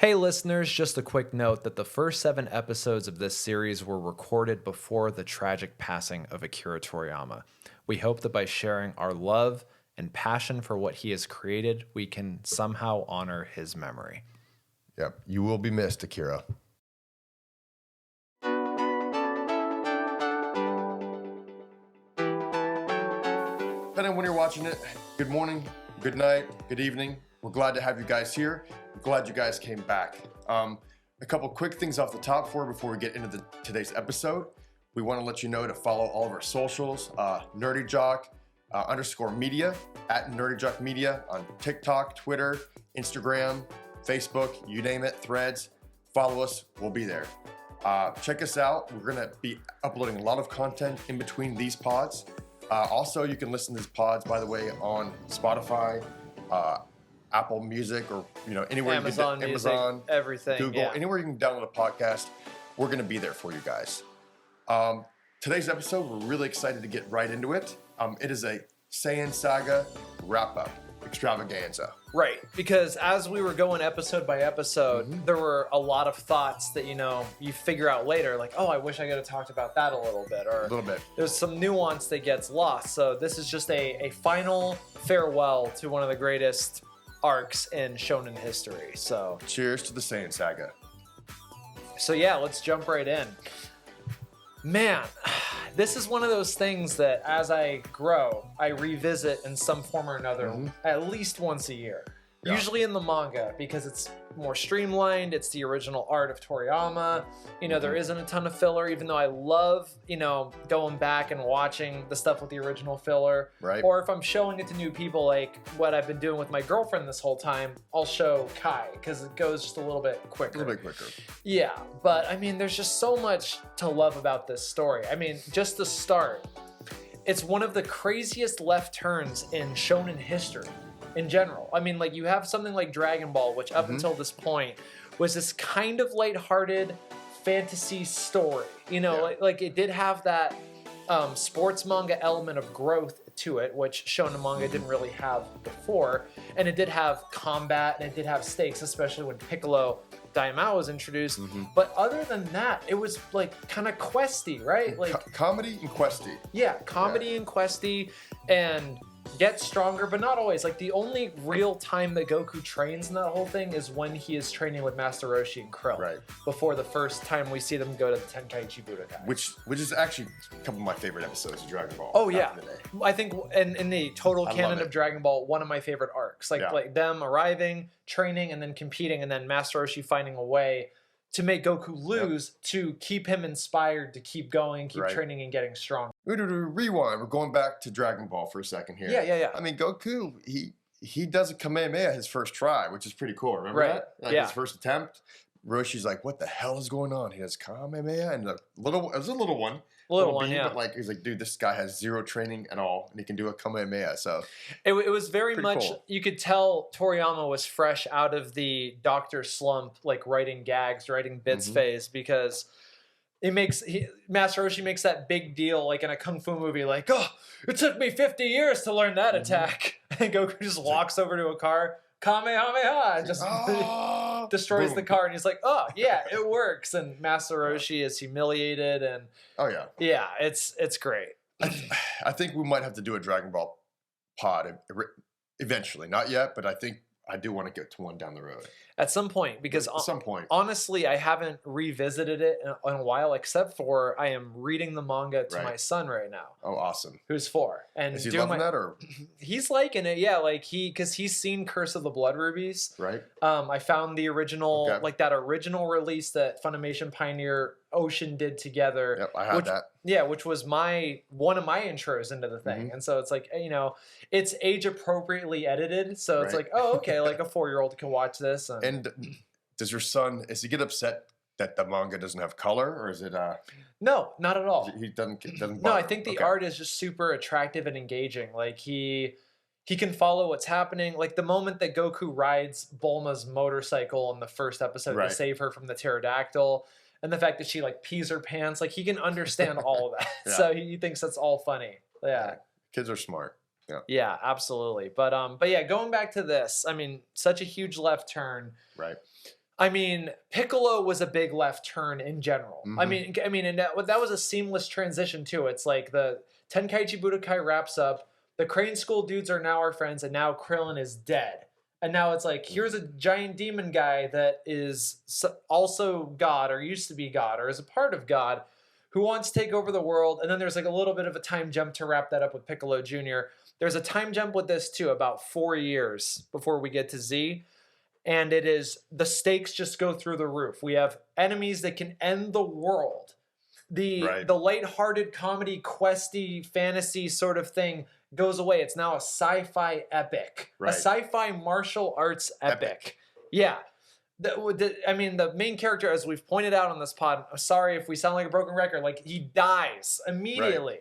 Hey listeners, just a quick note that the first 7 episodes of this series were recorded before the tragic passing of Akira Toriyama. We hope that by sharing our love and passion for what he has created, we can somehow honor his memory. Yep, you will be missed, Akira. Depending on when you're watching it, good morning, good night, good evening. We're glad to have you guys here. We're glad you guys came back. A couple quick things off the top before we get into today's episode. We want to let you know to follow all of our socials, Nerdy Jock _media, at Nerdy Jock Media on TikTok, Twitter, Instagram, Facebook, you name it, Threads. Follow us, we'll be there. Check us out. We're going to be uploading a lot of content in between these pods. Also, you can listen to these pods, by the way, on Spotify, Apple Music, or anywhere Amazon you can Music, everything, Google, anywhere you can download a podcast. We're going to be there for you guys. Today's episode, we're really excited to get right into it. It is a Saiyan Saga wrap-up extravaganza. Right, because as we were going episode by episode, there were a lot of thoughts that, you figure out later, like, oh, I wish I could have talked about that a little bit, or there's some nuance that gets lost. So this is just a final farewell to one of the greatest arcs in shonen history. So cheers to the Saiyan Saga. So yeah, let's jump right in. Man, this is one of those things that as I grow, I revisit in some form or another at least once a year. Yeah. Usually in the manga, because it's more streamlined, it's the original art of Toriyama. There isn't a ton of filler, even though I love, going back and watching the stuff with the original filler. Right. Or if I'm showing it to new people, like what I've been doing with my girlfriend this whole time, I'll show Kai, because it goes just a little bit quicker. A little bit quicker. Yeah, but there's just so much to love about this story. Just to start, it's one of the craziest left turns in shonen history. In general. You have something like Dragon Ball, which up until this point was this kind of lighthearted fantasy story. Like it did have that sports manga element of growth to it, which shonen manga didn't really have before. And it did have combat, and it did have stakes, especially when Piccolo Daimao was introduced. But other than that, it was like kind of questy, right? Like comedy and questy. Yeah, comedy and questy, and get stronger, but not always. Like the only real time that Goku trains in that whole thing is when he is training with Master Roshi and Krillin. Right. Before the first time we see them go to the Tenkaichi Budokai. Which is actually a couple of my favorite episodes of Dragon Ball. Oh yeah. I think in the total canon of Dragon Ball, one of my favorite arcs. Like them arriving, training, and then competing, and then Master Roshi finding a way to make Goku lose to keep him inspired to keep going, keep training, and getting strong. Rewind. We're going back to Dragon Ball for a second here. Yeah. Goku, he does a Kamehameha his first try, which is pretty cool. Remember that? His first attempt. Roshi's like, what the hell is going on? He has Kamehameha, and it was a little one. Little one, yeah. But he's like, dude, this guy has zero training at all, and he can do a Kamehameha. So it was very much cool. You could tell Toriyama was fresh out of the doctor slump, like writing gags, writing bits phase, because Master Roshi makes that big deal, like in a kung fu movie, like, oh, it took me 50 years to learn that attack, and Goku just walks over to a car, Kamehameha, and just destroys the car, and he's like, oh yeah, it works. And Master Roshi is humiliated, and it's great. I think we might have to do a Dragon Ball pod eventually, not yet, but I think I do want to get to one down the road. At some point, because at some point, honestly, I haven't revisited it in a while, except for I am reading the manga to my son right now. Oh, awesome! Who's 4? And is he loving that, or he's liking it? Yeah, because he's seen Curse of the Blood Rubies. Right. I found the original, like that original release that Funimation Pioneer Ocean did together. Yep, I had that. Yeah, which was one of my intros into the thing. And so it's like, it's age appropriately edited. So it's like, oh, okay, like a 4-year-old can watch this. And does your son, does he get upset that the manga doesn't have color, or is it No, not at all. He doesn't No, I think the art is just super attractive and engaging. Like he can follow what's happening. Like the moment that Goku rides Bulma's motorcycle in the first episode to save her from the pterodactyl, and the fact that she like pees her pants, like he can understand all of that. So he thinks that's all funny. Yeah. Kids are smart. Yeah, absolutely. But yeah, going back to this, I mean, such a huge left turn. Right. I mean, Piccolo was a big left turn in general. And that was a seamless transition too. It's like the Tenkaichi Budokai wraps up. The Crane School dudes are now our friends, and now Krillin is dead. And now it's like, here's a giant demon guy that is also God, or used to be God, or is a part of God, who wants to take over the world. And then there's like a little bit of a time jump to wrap that up with Piccolo Jr. There's a time jump with this too, about 4 years before we get to Z. And it is, the stakes just go through the roof. We have enemies that can end the world. The lighthearted comedy, questy, fantasy sort of thing goes away. It's now a sci-fi epic. A sci-fi martial arts epic. Yeah. The main character, as we've pointed out on this pod, sorry if we sound like a broken record, like, he dies immediately.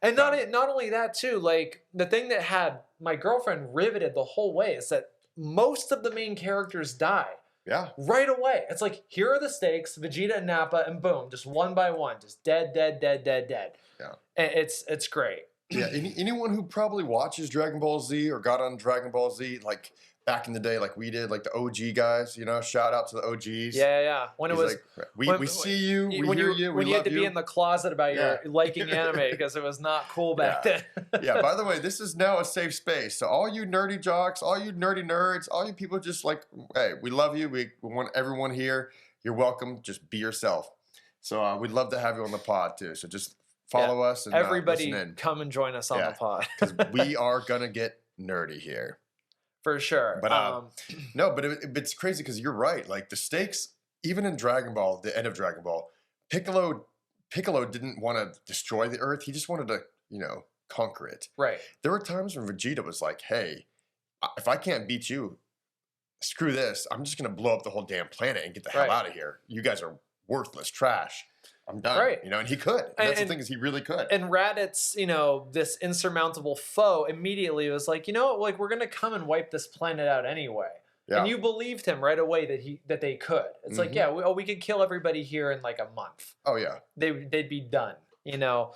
And not only that too, like, the thing that had my girlfriend riveted the whole way is that most of the main characters die. Yeah. Right away. It's like, here are the stakes, Vegeta and Nappa, and boom, just one by one, just dead. Yeah. And it's great. Yeah. Anyone who probably watches Dragon Ball Z or got on Dragon Ball Z, like back in the day, like we did, like the OG guys, shout out to the OGs. Yeah. When it was like, we see you, we hear you, we love you. When you had to be in the closet about your liking anime because it was not cool back then. Yeah, by the way, this is now a safe space. So all you nerdy jocks, all you nerdy nerds, all you people just like, hey, we love you. We want everyone here. You're welcome. Just be yourself. So we'd love to have you on the pod too. So just follow us and everybody listen in. Come and join us on the pod. Because we are going to get nerdy here. For sure. But no, but it's crazy because you're right. Like the stakes, even in Dragon Ball, the end of Dragon Ball, Piccolo didn't want to destroy the Earth. He just wanted to, conquer it. Right. There were times when Vegeta was like, hey, if I can't beat you, screw this. I'm just going to blow up the whole damn planet and get the hell out of here. You guys are worthless trash. I'm done. Right. And he could. That's the thing, is he really could. And Raditz, this insurmountable foe immediately was like, like, we're gonna come and wipe this planet out anyway. Yeah. And you believed him right away that they could. It's like, we could kill everybody here in like a month. Oh yeah. They'd be done.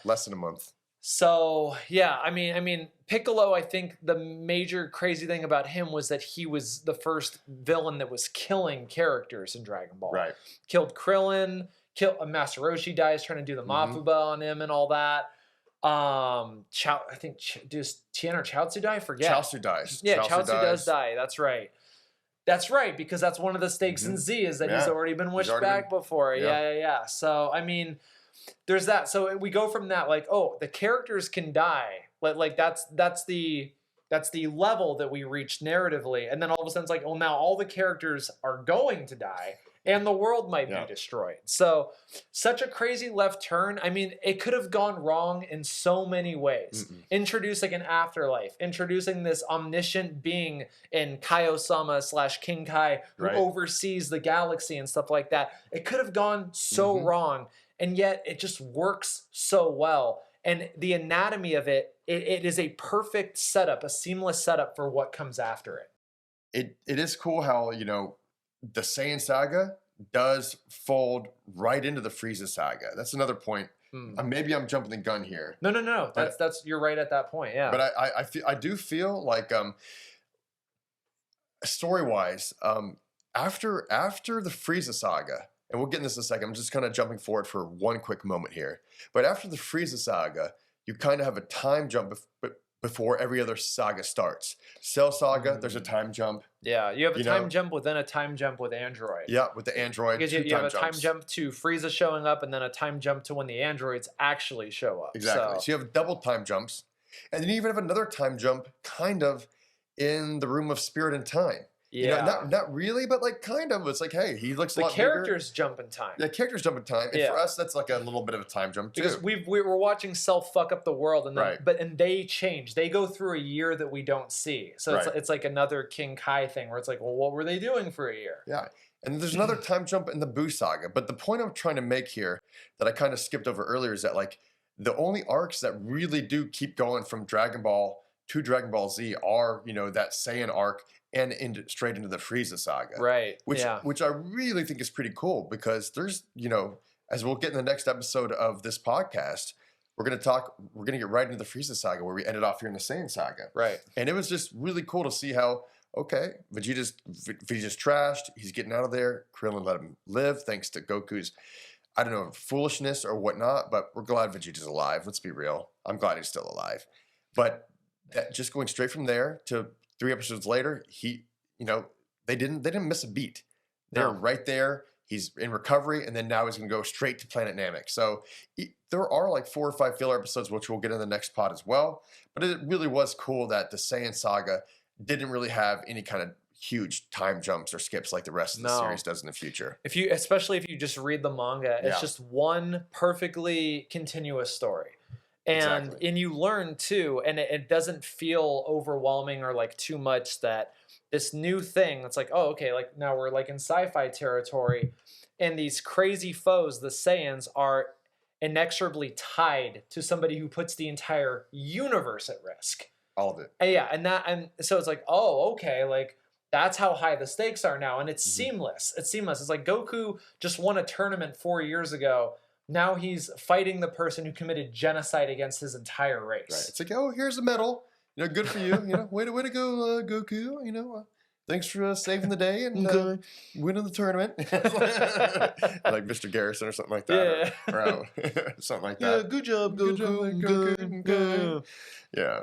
Less than a month. So yeah, I mean, Piccolo, I think the major crazy thing about him was that he was the first villain that was killing characters in Dragon Ball. Right. Killed Krillin. Master Roshi dies trying to do the Mafuba on him and all that. I think does Tien or Chaozu die? I forget. Chaozu dies. Yeah, Chaozu does die. That's right. That's right, because that's one of the stakes in Z is that he's already been wished back before. Yeah. So I mean, there's that. So we go from that, like, oh, the characters can die. Like that's the level that we reached narratively, and then all of a sudden it's like, oh, now all the characters are going to die. And the world might be destroyed. So, such a crazy left turn. I mean, it could have gone wrong in so many ways. Introducing an afterlife, introducing this omniscient being in Kaio-sama / King Kai who oversees the galaxy and stuff like that. It could have gone so wrong, and yet it just works so well. And the anatomy of it is a perfect setup, a seamless setup for what comes after it. It is cool how, the Saiyan Saga does fold right into the Frieza Saga. That's another point. Maybe I'm jumping the gun here. No. That's you're right at that point. Yeah. But I do feel like story wise, after the Frieza Saga, and we'll get into this in a second. I'm just kind of jumping forward for one quick moment here. But after the Frieza Saga, you kind of have a time jump before every other saga starts. Cell Saga, there's a time jump. Yeah, you have a time jump within a time jump with Android. Yeah, with the Android. Because you have a time jump to Frieza showing up and then a time jump to when the androids actually show up. Exactly. So you have double time jumps. And then you even have another time jump kind of in the Room of Spirit and Time. Yeah. Not really, but like kind of. It's like, hey, he looks a lot bigger. The characters jump in time. Yeah, characters jump in time. And for us, that's like a little bit of a time jump too. Because we were watching Cell fuck up the world, and then, and they change. They go through a year that we don't see. So it's like another King Kai thing where it's like, well, what were they doing for a year? Yeah. And there's another time jump in the Buu Saga. But the point I'm trying to make here that I kind of skipped over earlier is that like the only arcs that really do keep going from Dragon Ball to Dragon Ball Z are, that Saiyan arc and straight into the Frieza Saga. Right. Which I really think is pretty cool because there's, as we'll get in the next episode of this podcast, we're going to get right into the Frieza Saga where we ended off here in the Saiyan Saga. Right. And it was just really cool to see how okay, Vegeta's trashed. He's getting out of there. Krillin let him live thanks to Goku's, I don't know, foolishness or whatnot. But we're glad Vegeta's alive. Let's be real. I'm glad he's still alive. But just going straight from there to 3 episodes later, they didn't miss a beat. They're right there. He's in recovery, and then now he's going to go straight to Planet Namek. So there are like 4 or 5 filler episodes, which we'll get in the next pod as well. But it really was cool that the Saiyan Saga didn't really have any kind of huge time jumps or skips like the rest of the series does in the future. Especially if you just read the manga, it's just one perfectly continuous story. And you learn too, and it doesn't feel overwhelming or like too much that this new thing, it's like, oh, okay, like now we're like in sci-fi territory, and these crazy foes, the Saiyans, are inexorably tied to somebody who puts the entire universe at risk. All of it. And so it's like, oh, okay, like that's how high the stakes are now, and it's seamless. It's seamless. It's like Goku just won a tournament 4 years ago. Now he's fighting the person who committed genocide against his entire race. Right. It's like, oh, here's a medal. Good for you. Way to go, Goku. Thanks for saving the day and winning the tournament. Like Mr. Garrison or something like that. Yeah. Or something like that. Yeah, good job, Goku. Good. Yeah.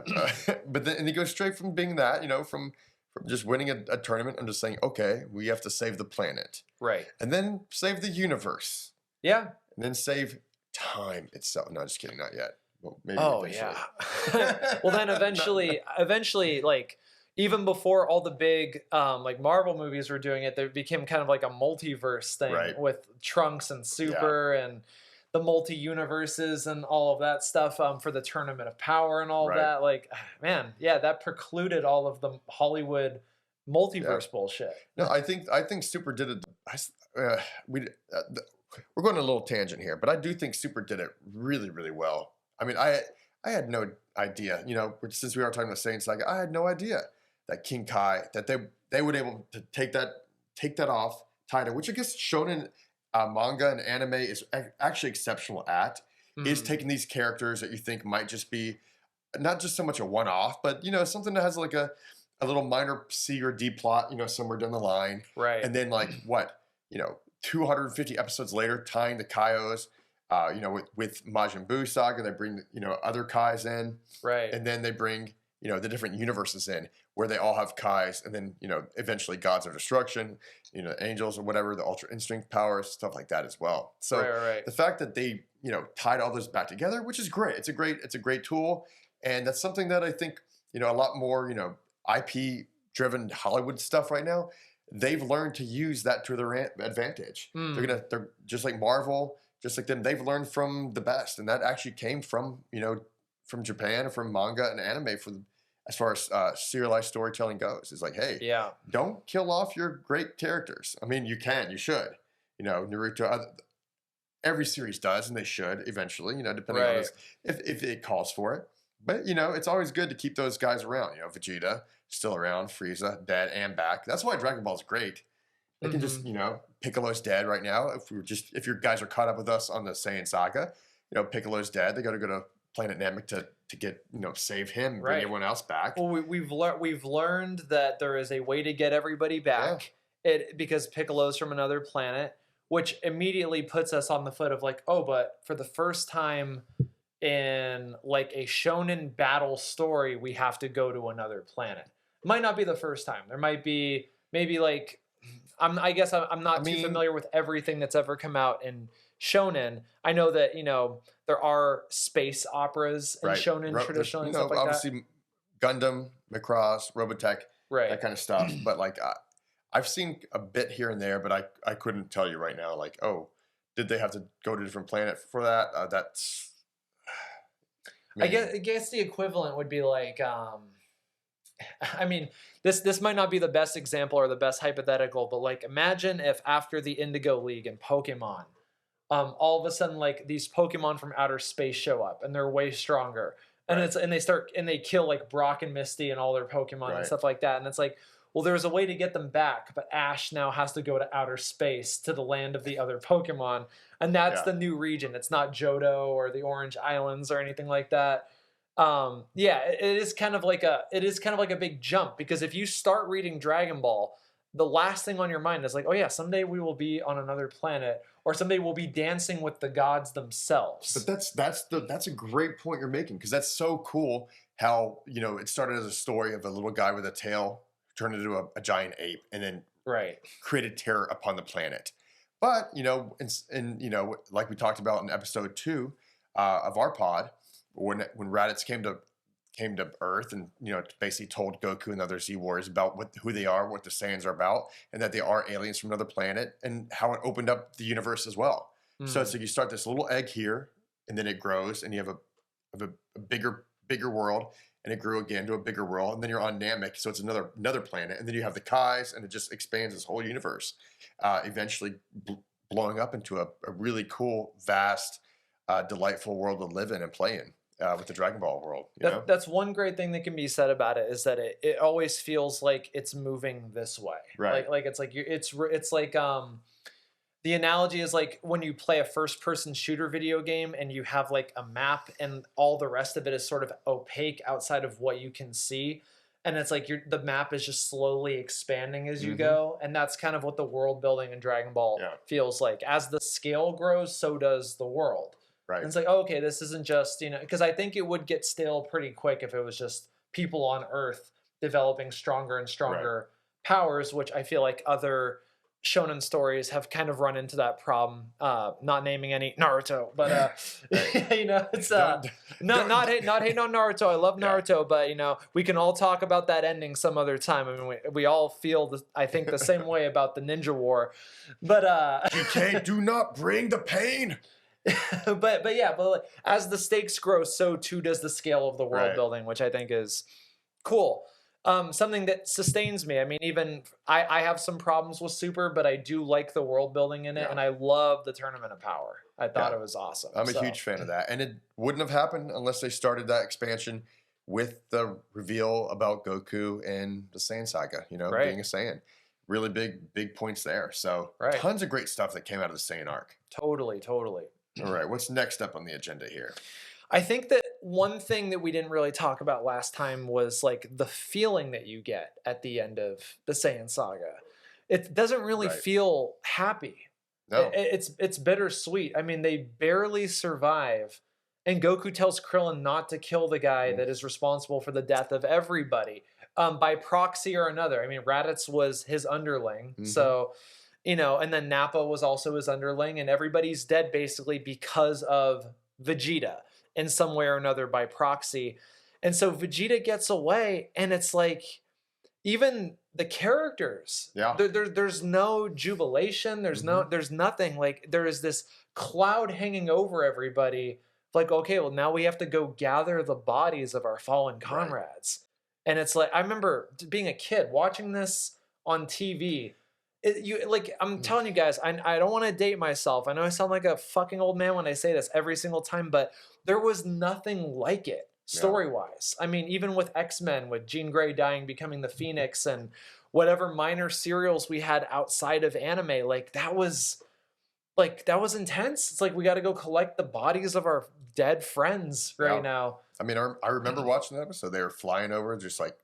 But then he goes straight from being that, from just winning a tournament and just saying, okay, we have to save the planet. Right. And then save the universe. Yeah. And then save time itself. No, just kidding, not yet. Well, maybe eventually. Well, then eventually, like even before all the big like Marvel movies were doing it, there became kind of like a multiverse thing with Trunks and Super and the multi-universes and all of that stuff for the Tournament of Power and all of that. Like, man, that precluded all of the Hollywood multiverse bullshit. No, I think Super did it. We're going a little tangent here, but I do think Super did it really, really well. I mean, I had no idea, since we are talking about Saiyan Saga, I had no idea that King Kai, that they would able to take that off title, which I guess shonen manga and anime is actually exceptional at, is taking these characters that you think might just be not just so much a one-off, but something that has like a little minor C or D plot, somewhere down the line, right? And then like 250 episodes later, tying the Kaios. With Majin Buu saga, they bring other Kais in, right? And then they bring the different universes in where they all have Kais, and then eventually gods of destruction, angels or whatever, the Ultra Instinct powers, stuff like that as well. So the fact that they tied all those back together, which is great. It's a great tool, and that's something that I think a lot more IP driven Hollywood stuff right now. They've learned to use that to their advantage. They're just like Marvel. Just like them, they've learned from the best, and that actually came from from Japan or from manga and anime as far as serialized storytelling goes. It's like, hey, don't kill off your great characters. I mean, you should. Naruto, every series does, and they should eventually. Depending on if it calls for it. But it's always good to keep those guys around. Vegeta still around, Frieza dead and back. That's why Dragon Ball is great. They can just, Piccolo's dead right now. If your guys are caught up with us on the Saiyan Saga, Piccolo's dead. They got to go to Planet Namek to get, save him, bring everyone else back. Well, we've learned that there is a way to get everybody back. Because Piccolo's from another planet, which immediately puts us on the foot of like, oh, but for the first time in like a shonen battle story, we have to go to another planet. Might not be the first time. There might be maybe like. I guess I'm not too familiar with everything that's ever come out in shonen. I know that there are space operas in shonen traditionally and stuff like obviously that. Gundam, Macross, Robotech, that kind of stuff. But like I've seen a bit here and there, but I couldn't tell you right now. Like, oh, did they have to go to a different planet for that? That's. I guess the equivalent would be like. I mean, this might not be the best example or the best hypothetical, but like imagine if after the Indigo League and Pokemon, all of a sudden like these Pokemon from outer space show up and they're way stronger, and they kill like Brock and Misty and all their Pokemon and stuff like that, and it's like, well, there's a way to get them back, but Ash now has to go to outer space to the land of the other Pokemon, and that's the new region. It's not Johto or the Orange Islands or anything like that. Yeah, it is kind of like a big jump, because if you start reading Dragon Ball, the last thing on your mind is like, oh yeah, someday we will be on another planet, or someday we'll be dancing with the gods themselves. But that's a great point you're making, because that's so cool how, it started as a story of a little guy with a tail turned into a giant ape and then Right. created terror upon the planet. But like we talked about in episode 2 of our pod, when Raditz came to Earth and basically told Goku and other Z Warriors about who they are, what the Saiyans are about, and that they are aliens from another planet, and how it opened up the universe as well. So it's like you start this little egg here, and then it grows, and you have a bigger world, and it grew again to a bigger world, and then you're on Namek, so it's another planet, and then you have the Kais, and it just expands this whole universe, eventually blowing up into a really cool, vast, delightful world to live in and play in. With the Dragon Ball world, that's one great thing that can be said about it, is that it always feels like it's moving this way. Right. Like it's like it's like the analogy is like when you play a first person shooter video game and you have like a map and all the rest of it is sort of opaque outside of what you can see. And it's like the map is just slowly expanding as you go. And that's kind of what the world building in Dragon Ball feels like. As the scale grows, so does the world. Right. And it's like, oh, okay, this isn't just, because I think it would get stale pretty quick if it was just people on Earth developing stronger and stronger powers, which I feel like other shonen stories have kind of run into that problem. Not naming any Naruto, but it's not hating on Naruto. I love Naruto, but we can all talk about that ending some other time. I mean, we all feel I think the same way about the Ninja War, but GK, do not bring the pain. but like, as the stakes grow, so too does the scale of the world building, which I think is cool. Something that sustains me. I mean, even I have some problems with Super, but I do like the world building in it, and I love the Tournament of Power. I thought it was awesome. I'm a huge fan of that, and it wouldn't have happened unless they started that expansion with the reveal about Goku and the Saiyan Saga. Being a Saiyan. Really big points there. So tons of great stuff that came out of the Saiyan arc. Totally. All right, what's next up on the agenda here? I think that one thing that we didn't really talk about last time was like the feeling that you get at the end of the Saiyan Saga. It doesn't really feel happy. No. It's bittersweet. I mean, they barely survive, and Goku tells Krillin not to kill the guy that is responsible for the death of everybody, by proxy or another. I mean, Raditz was his underling, so... and then Nappa was also his underling, and everybody's dead basically because of Vegeta in some way or another by proxy. And so Vegeta gets away, and it's like, even the characters, there's no jubilation, there's nothing. Like, there is this cloud hanging over everybody. Like, okay, well, now we have to go gather the bodies of our fallen comrades. And it's like, I remember being a kid watching this on TV. I'm telling you guys, I don't want to date myself. I know I sound like a fucking old man when I say this every single time, but there was nothing like it story-wise. I mean, even with X-Men, with Jean Grey dying, becoming the Phoenix, and whatever minor serials we had outside of anime, that was intense. It's like, we got to go collect the bodies of our dead friends now. I mean, I remember watching that episode. They were flying over, just like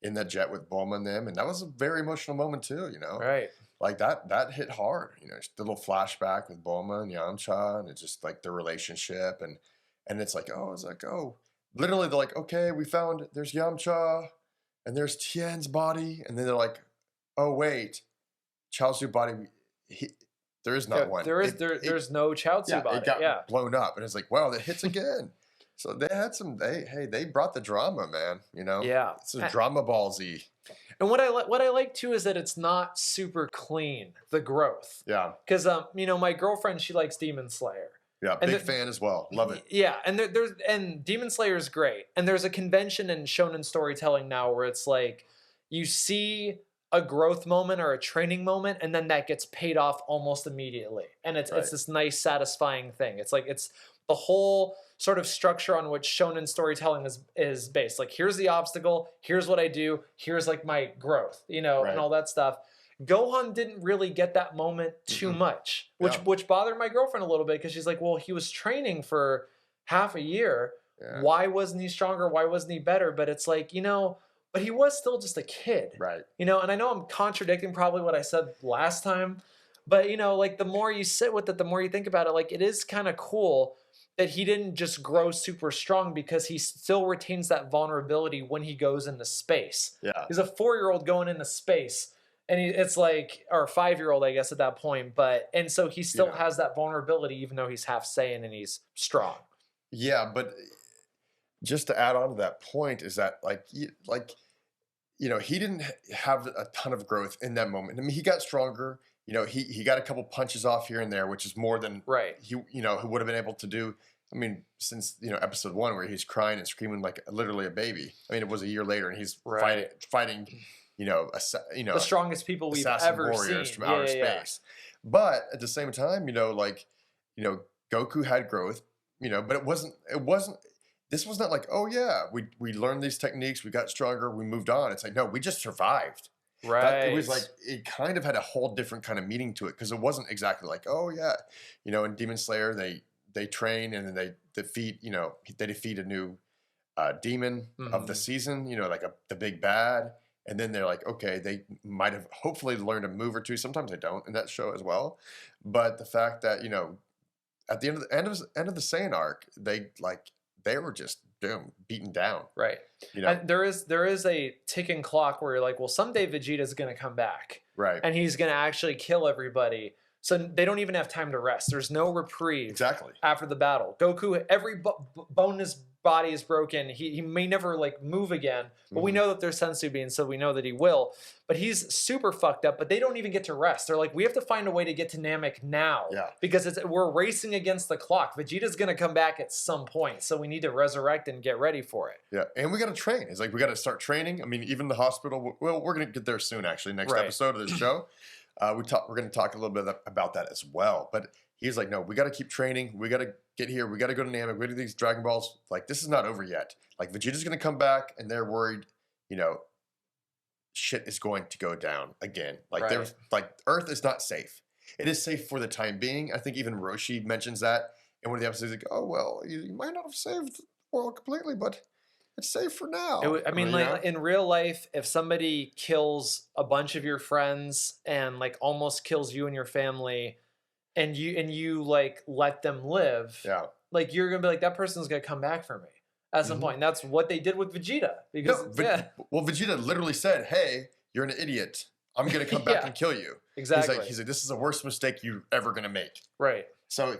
in that jet with Bulma and them, and that was a very emotional moment too. Right? Like that hit hard. Just a little flashback with Bulma and Yamcha, and it's just like their relationship, and it's like, literally they're like, okay, we found there's Yamcha, and there's Tien's body, and then they're like, oh wait, Chaozu body. There is not one. There's no Chaozu body. It got blown up, and it's like, wow, that hits again. So they had they brought the drama, man. It's a drama ballsy. And what I like too is that it's not super clean, the growth. Yeah. Because my girlfriend, she likes Demon Slayer. Yeah, big fan as well. Love it. Yeah, and Demon Slayer is great. And there's a convention in shonen storytelling now where it's like you see a growth moment or a training moment, and then that gets paid off almost immediately. And it's this nice, satisfying thing. It's like it's the whole sort of structure on which shonen storytelling is based. Like, here's the obstacle, here's what I do, here's like my growth, and all that stuff. Gohan didn't really get that moment too much, which bothered my girlfriend a little bit, because she's like, well, he was training for half a year. why wasn't he stronger? Why wasn't he better? But it's like, but he was still just a kid. Right. And I know I'm contradicting probably what I said last time, but like the more you sit with it, the more you think about it, like it is kind of cool that he didn't just grow super strong because he still retains that vulnerability when he goes into space. Yeah. He's a 4-year-old going into space. And it's like, or a 5-year-old, I guess, at that point. And so he still has that vulnerability, even though he's half Saiyan and he's strong. Yeah, but just to add on to that point is that he didn't have a ton of growth in that moment. I mean, he got stronger. He got a couple punches off here and there, which is more than he would have been able to do. I mean, since episode 1 where he's crying and screaming like literally a baby. I mean, it was a year later and he's fighting. The strongest people we've ever warriors seen from outer space. But at the same time, Goku had growth, but it wasn't. This was not like, oh yeah, we learned these techniques, we got stronger, we moved on. It's like, no, we just survived. Right. It was like, it kind of had a whole different kind of meaning to it because it wasn't exactly like, oh yeah, in Demon Slayer they train and then they defeat a new demon of the season, like the big bad. And then they're like, okay, they might have hopefully learned a move or two. Sometimes they don't in that show as well. But the fact that, at the end of the Saiyan arc, they were just beaten down. Right. And there is a ticking clock where you're like, well, someday Vegeta's going to come back. Right. And he's going to actually kill everybody. So they don't even have time to rest. There's no reprieve after the battle. Goku, every bone in his body is broken. He may never move again, but we know that there's sensu being, so we know that he will. But he's super fucked up, but they don't even get to rest. They're like, we have to find a way to get to Namek now. Yeah. Because we're racing against the clock. Vegeta's going to come back at some point, so we need to resurrect and get ready for it. Yeah, and we got to train. It's like we got to start training. I mean, even the hospital, well, we're going to get there soon, actually, next episode of this show. We're going to talk a little bit about that as well. But he's like, no, we got to keep training. We got to get here. We got to go to Namek. We got to do these Dragon Balls. Like, this is not over yet. Like, Vegeta's going to come back, and they're worried, shit is going to go down again. Like, there's Earth is not safe. It is safe for the time being. I think even Roshi mentions that in one of the episodes. He's like, oh, well, you might not have saved the world completely, but it's safe for now. In real life, if somebody kills a bunch of your friends and almost kills you and your family, and you let them live, you're gonna be like, that person's gonna come back for me at some point. And that's what they did with Vegeta. Because well, Vegeta literally said, "Hey, you're an idiot. I'm gonna come back and kill you." Exactly. He's like, this is the worst mistake you're ever gonna make. Right. So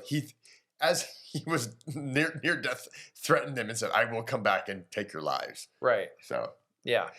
as he was near death, threatened them and said, "I will come back and take your lives." Right. So yeah.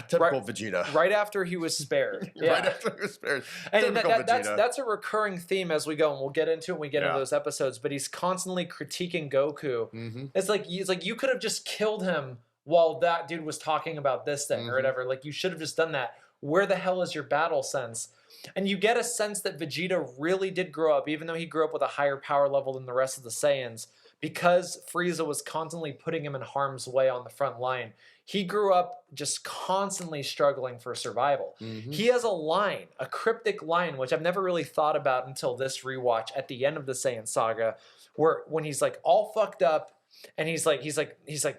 Typical Vegeta. Right after he was spared. Right after he was spared. And that's a recurring theme as we go, and we'll get into it when we get into those episodes. But he's constantly critiquing Goku. Mm-hmm. It's like he's like, you could have just killed him while that dude was talking about this thing or whatever. Like, you should have just done that. Where the hell is your battle sense? And you get a sense that Vegeta really did grow up, even though he grew up with a higher power level than the rest of the Saiyans, because Frieza was constantly putting him in harm's way on the front line. He grew up just constantly struggling for survival. Mm-hmm. He has a line, a cryptic line, which I've never really thought about until this rewatch at the end of the Saiyan Saga, when he's all fucked up and he's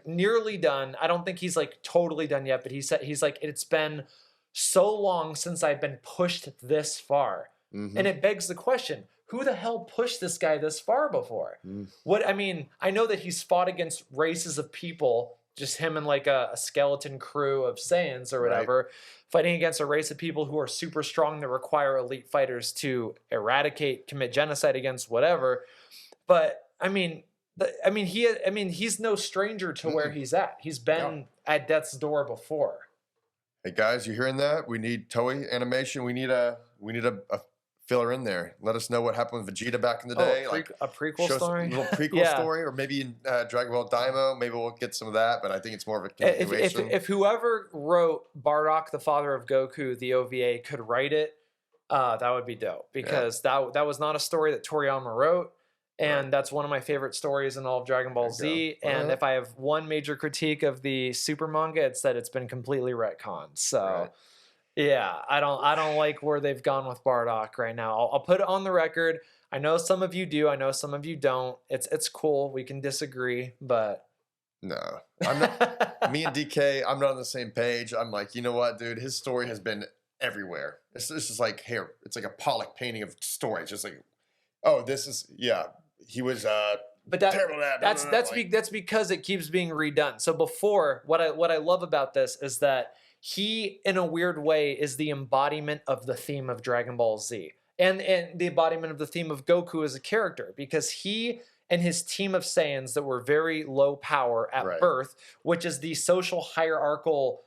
nearly done. I don't think he's totally done yet, but he's like, it's been so long since I've been pushed this far. Mm-hmm. And it begs the question, who the hell pushed this guy this far before? I know that he's fought against races of people, just him and a skeleton crew of Saiyans or whatever, fighting against a race of people who are super strong that require elite fighters to commit genocide against whatever. But he's no stranger to where he's at. He's been at death's door before. Hey guys, you hearing that? We need Toei animation. We need a filler in there. Let us know what happened with Vegeta back in the day. A prequel story? A little prequel story, or maybe in Dragon Ball Daima. Maybe we'll get some of that, but I think it's more of a continuation. If whoever wrote Bardock, the father of Goku, the OVA, could write it, that would be dope. Because that was not a story that Toriyama wrote. And that's one of my favorite stories in all of Dragon Ball Z. And if I have one major critique of the Super manga, it's that it's been completely retconned. So... yeah, I don't like where they've gone with Bardock right now. I'll put it on the record. I know some of you do. I know some of you don't. It's cool. We can disagree, but No, I'm not. Me and DK, I'm not on the same page. I'm like, you know what, dude? His story has been everywhere. It's just like here. It's like a Pollock painting of story. It's just like, oh, this is he was But terrible at that. that's because it keeps being redone. So before, what I love about this is that he, in a weird way, is the embodiment of the theme of Dragon Ball Z, and the embodiment of the theme of Goku as a character, because he and his team of Saiyans that were very low power at Right. birth, which is the social hierarchical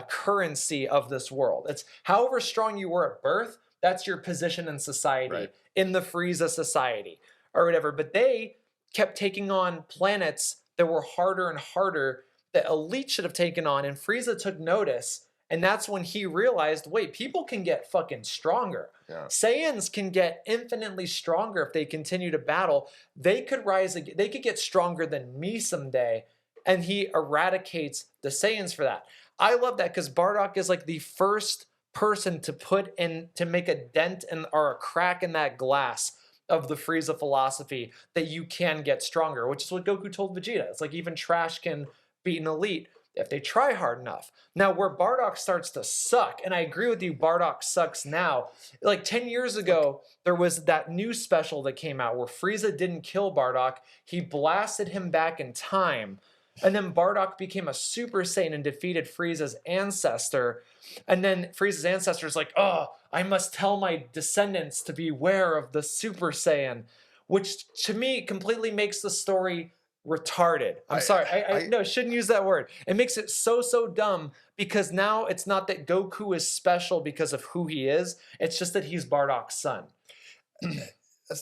currency of this world. It's however strong you were at birth, that's your position in society, Right. in the Frieza society or whatever. But they kept taking on planets that were harder and harder that Elite should have taken on, and Frieza took notice, and that's when he realized, wait, people can get fucking stronger. Yeah. Saiyans can get infinitely stronger if they continue to battle. They could rise again. They could get stronger than me someday, and he eradicates the Saiyans for that. I love that because Bardock is like the first person to make a dent or a crack in that glass of the Frieza philosophy that you can get stronger, which is what Goku told Vegeta. It's like even trash can beat an elite if they try hard enough. Now, where Bardock starts to suck, and I agree with you, Bardock sucks now. Like 10 years ago, there was that new special that came out where Frieza didn't kill Bardock. He blasted him back in time. And then Bardock became a Super Saiyan and defeated Frieza's ancestor. And then Frieza's ancestor is like, oh, I must tell my descendants to beware of the Super Saiyan, which to me completely makes the story retarded. I'm sorry. I no, shouldn't use that word. It makes it so dumb because now it's not that Goku is special because of who he is. It's just that he's Bardock's son.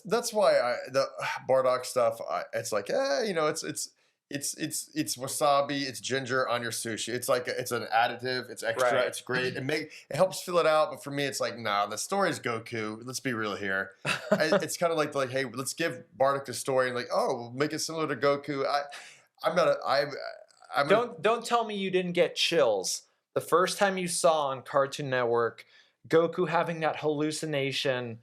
That's why the Bardock stuff. It's like, it's wasabi, it's ginger on your sushi. It's like it's an additive. It's extra. Right. It's great. It helps fill it out. But for me, it's like, nah. The story's Goku. Let's be real here. It's kind of like, hey, let's give Bardock the story and like, oh, we'll make it similar to Goku. Don't tell me you didn't get chills the first time you saw on Cartoon Network Goku having that hallucination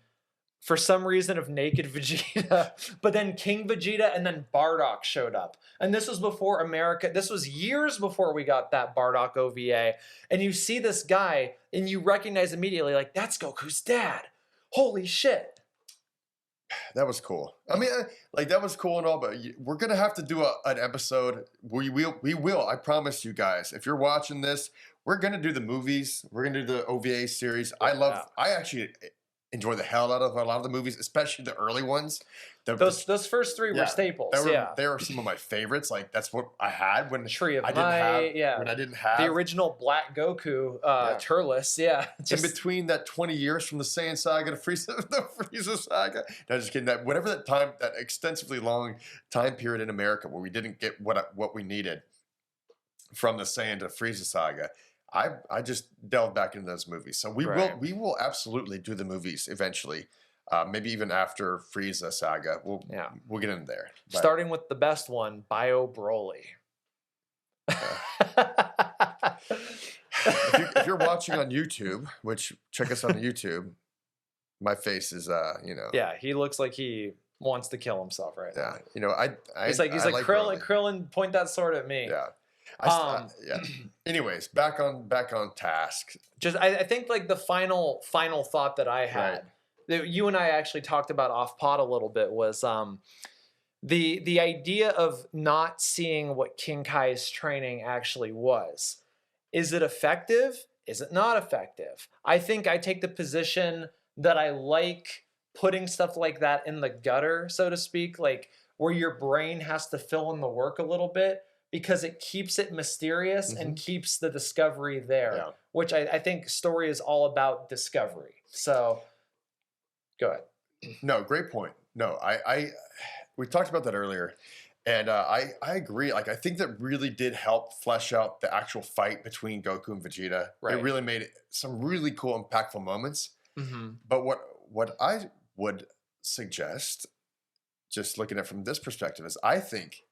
for some reason of naked Vegeta, but then King Vegeta and then Bardock showed up. And this was before America, this was years before we got that Bardock OVA. And you see this guy and you recognize immediately, like, that's Goku's dad. Holy shit. That was cool. I mean, that was cool and all, but we're going to have to do an episode. We will, I promise you guys. If you're watching this, we're going to do the movies. We're going to do the OVA series. I actually enjoy the hell out of a lot of the movies, especially the early ones. Those first three were staples. They were some of my favorites. Like that's what I had when Tree of when I didn't have the original Black Goku, Turles. Yeah, in between that 20 years from the Saiyan Saga to the Frieza Saga. No, just kidding. That extensively long time period in America where we didn't get what we needed from the Saiyan to Frieza Saga. I just delved back into those movies. So we will absolutely do the movies eventually. Maybe even after Frieza Saga. We'll get in there. But, starting with the best one, Bio Broly. If you're watching on YouTube, which check us on YouTube, my face is Yeah, he looks like he wants to kill himself right now. He's like Krillin, point that sword at me. Yeah. Anyways, back on task. Just I think like the final thought that I had, that you and I actually talked about off pod a little bit, was the idea of not seeing what King Kai's training actually was. Is it effective? Is it not effective? I think I take the position that I like putting stuff like that in the gutter, so to speak, like where your brain has to fill in the work a little bit, because it keeps it mysterious and keeps the discovery there, which I think story is all about discovery. So, go ahead. No, great point. No, we talked about that earlier, and I agree. Like, I think that really did help flesh out the actual fight between Goku and Vegeta. Right. It really made it some really cool, impactful moments. Mm-hmm. But what I would suggest, just looking at it from this perspective, is I think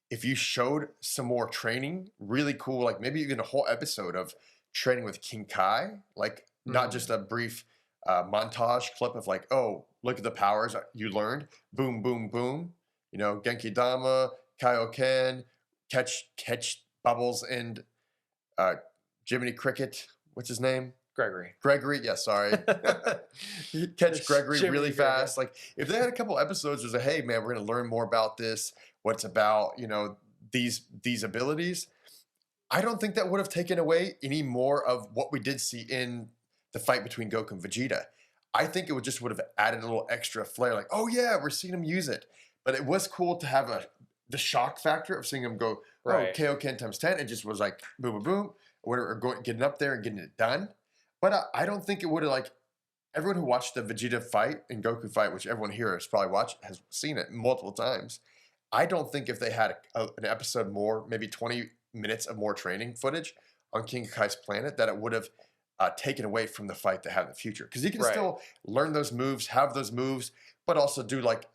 if you showed some more training, really cool, like maybe even a whole episode of training with King Kai, like not just a brief montage clip of like, oh, look at the powers you learned, boom, boom, boom, Genki Dama, Kaioken, catch Bubbles and Jiminy Cricket. What's his name? Gregory. Yeah, sorry. Catch Gregory Jiminy really Cricket. fast. Like if they had a couple episodes, it was like, hey man, we're gonna learn more about this. What it's about, these abilities. I don't think that would have taken away any more of what we did see in the fight between Goku and Vegeta. I think it would have added a little extra flair, like, oh yeah, we're seeing him use it. But it was cool to have the shock factor of seeing him go, Right. Kaioken times 10. It just was like boom, boom, boom, or getting up there and getting it done. But I don't think it would have, like, everyone who watched the Vegeta fight and Goku fight, which everyone here has probably has seen it multiple times. I don't think if they had an episode more, maybe 20 minutes of more training footage on King Kai's planet, that it would have taken away from the fight they have in the future. Because he can still learn those moves, have those moves, but also do like,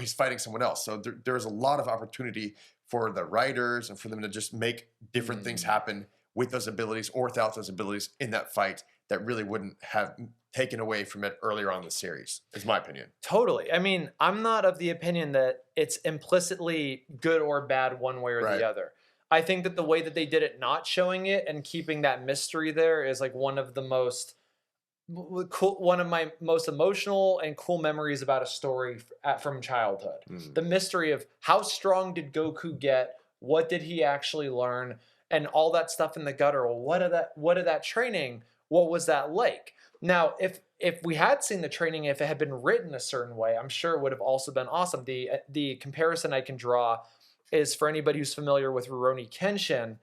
he's fighting someone else. So there's a lot of opportunity for the writers and for them to just make different things happen with those abilities or without those abilities in that fight that really wouldn't have taken away from it earlier on in the series, is my opinion. Totally. I mean, I'm not of the opinion that it's implicitly good or bad one way or the other. I think that the way that they did it, not showing it and keeping that mystery there, is like one of my most emotional and cool memories about a story from childhood. The mystery of how strong did Goku get? What did he actually learn? And all that stuff in the gutter. Well, what did that training? What was that like? Now, if we had seen the training, if it had been written a certain way, I'm sure it would have also been awesome. The comparison I can draw is for anybody who's familiar with Rurouni Kenshin,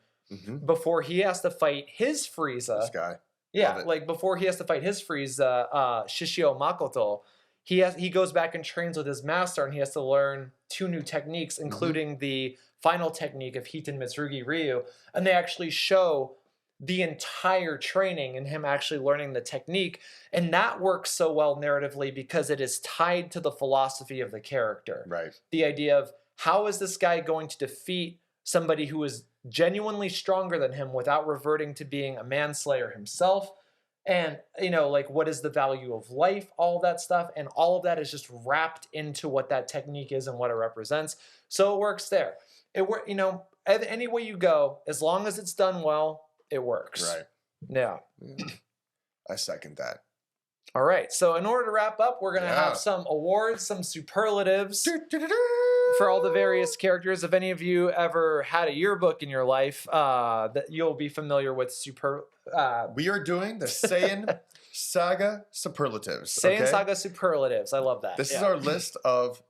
before he has to fight his Frieza. This guy. Yeah, like before he has to fight his Frieza, Shishio Makoto, he goes back and trains with his master, and he has to learn 2 new techniques, including the final technique of Hiten Mitsurugi Ryu, and they actually show the entire training and him actually learning the technique, and that works so well narratively because it is tied to the philosophy of the character. Right. The idea of how is this guy going to defeat somebody who is genuinely stronger than him without reverting to being a manslayer himself, and like what is the value of life, all that stuff, and all of that is just wrapped into what that technique is and what it represents. So it works there. Any way you go, as long as it's done well, it works. Right. Yeah. I second that. All right. So in order to wrap up, we're going to have some awards, some superlatives for all the various characters. If any of you ever had a yearbook in your life, that you'll be familiar with we are doing the Saiyan Saga superlatives. Saiyan Saga superlatives. I love that. This is our list of,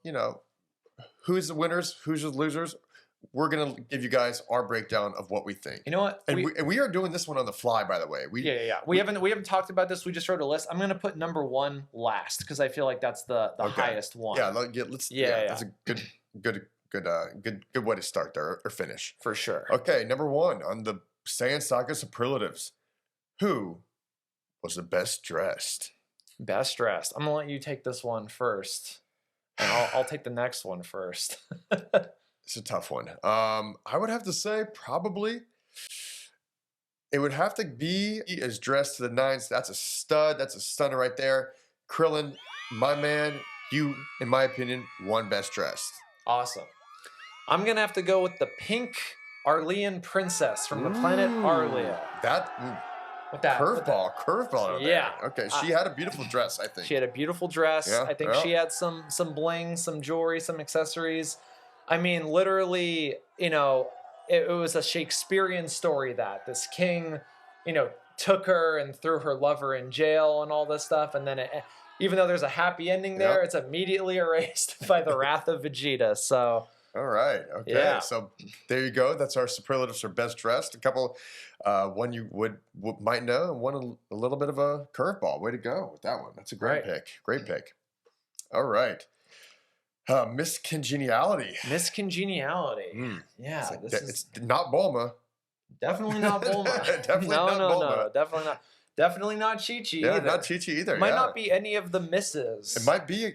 who's the winners, who's the losers. We're going to give you guys our breakdown of what we think. You know what? And we are doing this one on the fly, by the way. We haven't talked about this. We just wrote a list. I'm going to put number 1 last because I feel like that's the highest one. Yeah, that's a good way to start there or finish. For sure. Okay, number 1 on the Saiyan Saga superlatives. Who was the best dressed? Best dressed. I'm going to let you take this one first. And I'll take the next one first. It's a tough one. I would have to say probably it would have to be as dressed to the nines. That's a stud. That's a stunner right there. Krillin, my man, you, in my opinion, won best dressed. Awesome. I'm going to have to go with the pink Arlean princess from the planet Arlia. With that curveball. Yeah. Okay, she had a beautiful dress, I think. She had a beautiful dress. Yeah, I think she had some bling, some jewelry, some accessories. I mean, literally, it was a Shakespearean story that this king, took her and threw her lover in jail and all this stuff. And then even though there's a happy ending there, it's immediately erased by the wrath of Vegeta. So... All right. Okay. Yeah. So there you go. That's our superlatives for best dressed. A couple, one you might know, and one a little bit of a curveball. Way to go with that one. That's a great pick. Great pick. All right. Miss Congeniality. Miss Congeniality. Yeah. It's not Bulma. Definitely not Bulma. Definitely not Bulma. No. Definitely not. Definitely not Chi-Chi either. Not Chi-Chi either. Might not be any of the misses. It might be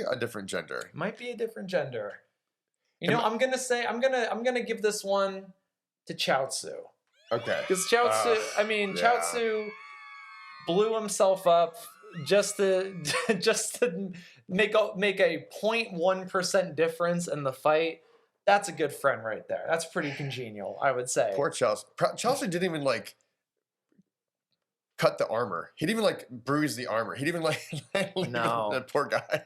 a different gender. Might be a different gender. I'm gonna give this one to Chaozu. Okay. Because Chaozu, Chaozu blew himself up just to make a 0.1% difference in the fight. That's a good friend right there. That's pretty congenial, I would say. Poor Chelsea. Chelsea didn't even like cut the armor. He didn't even like bruise the armor. He didn't even like No. that poor guy.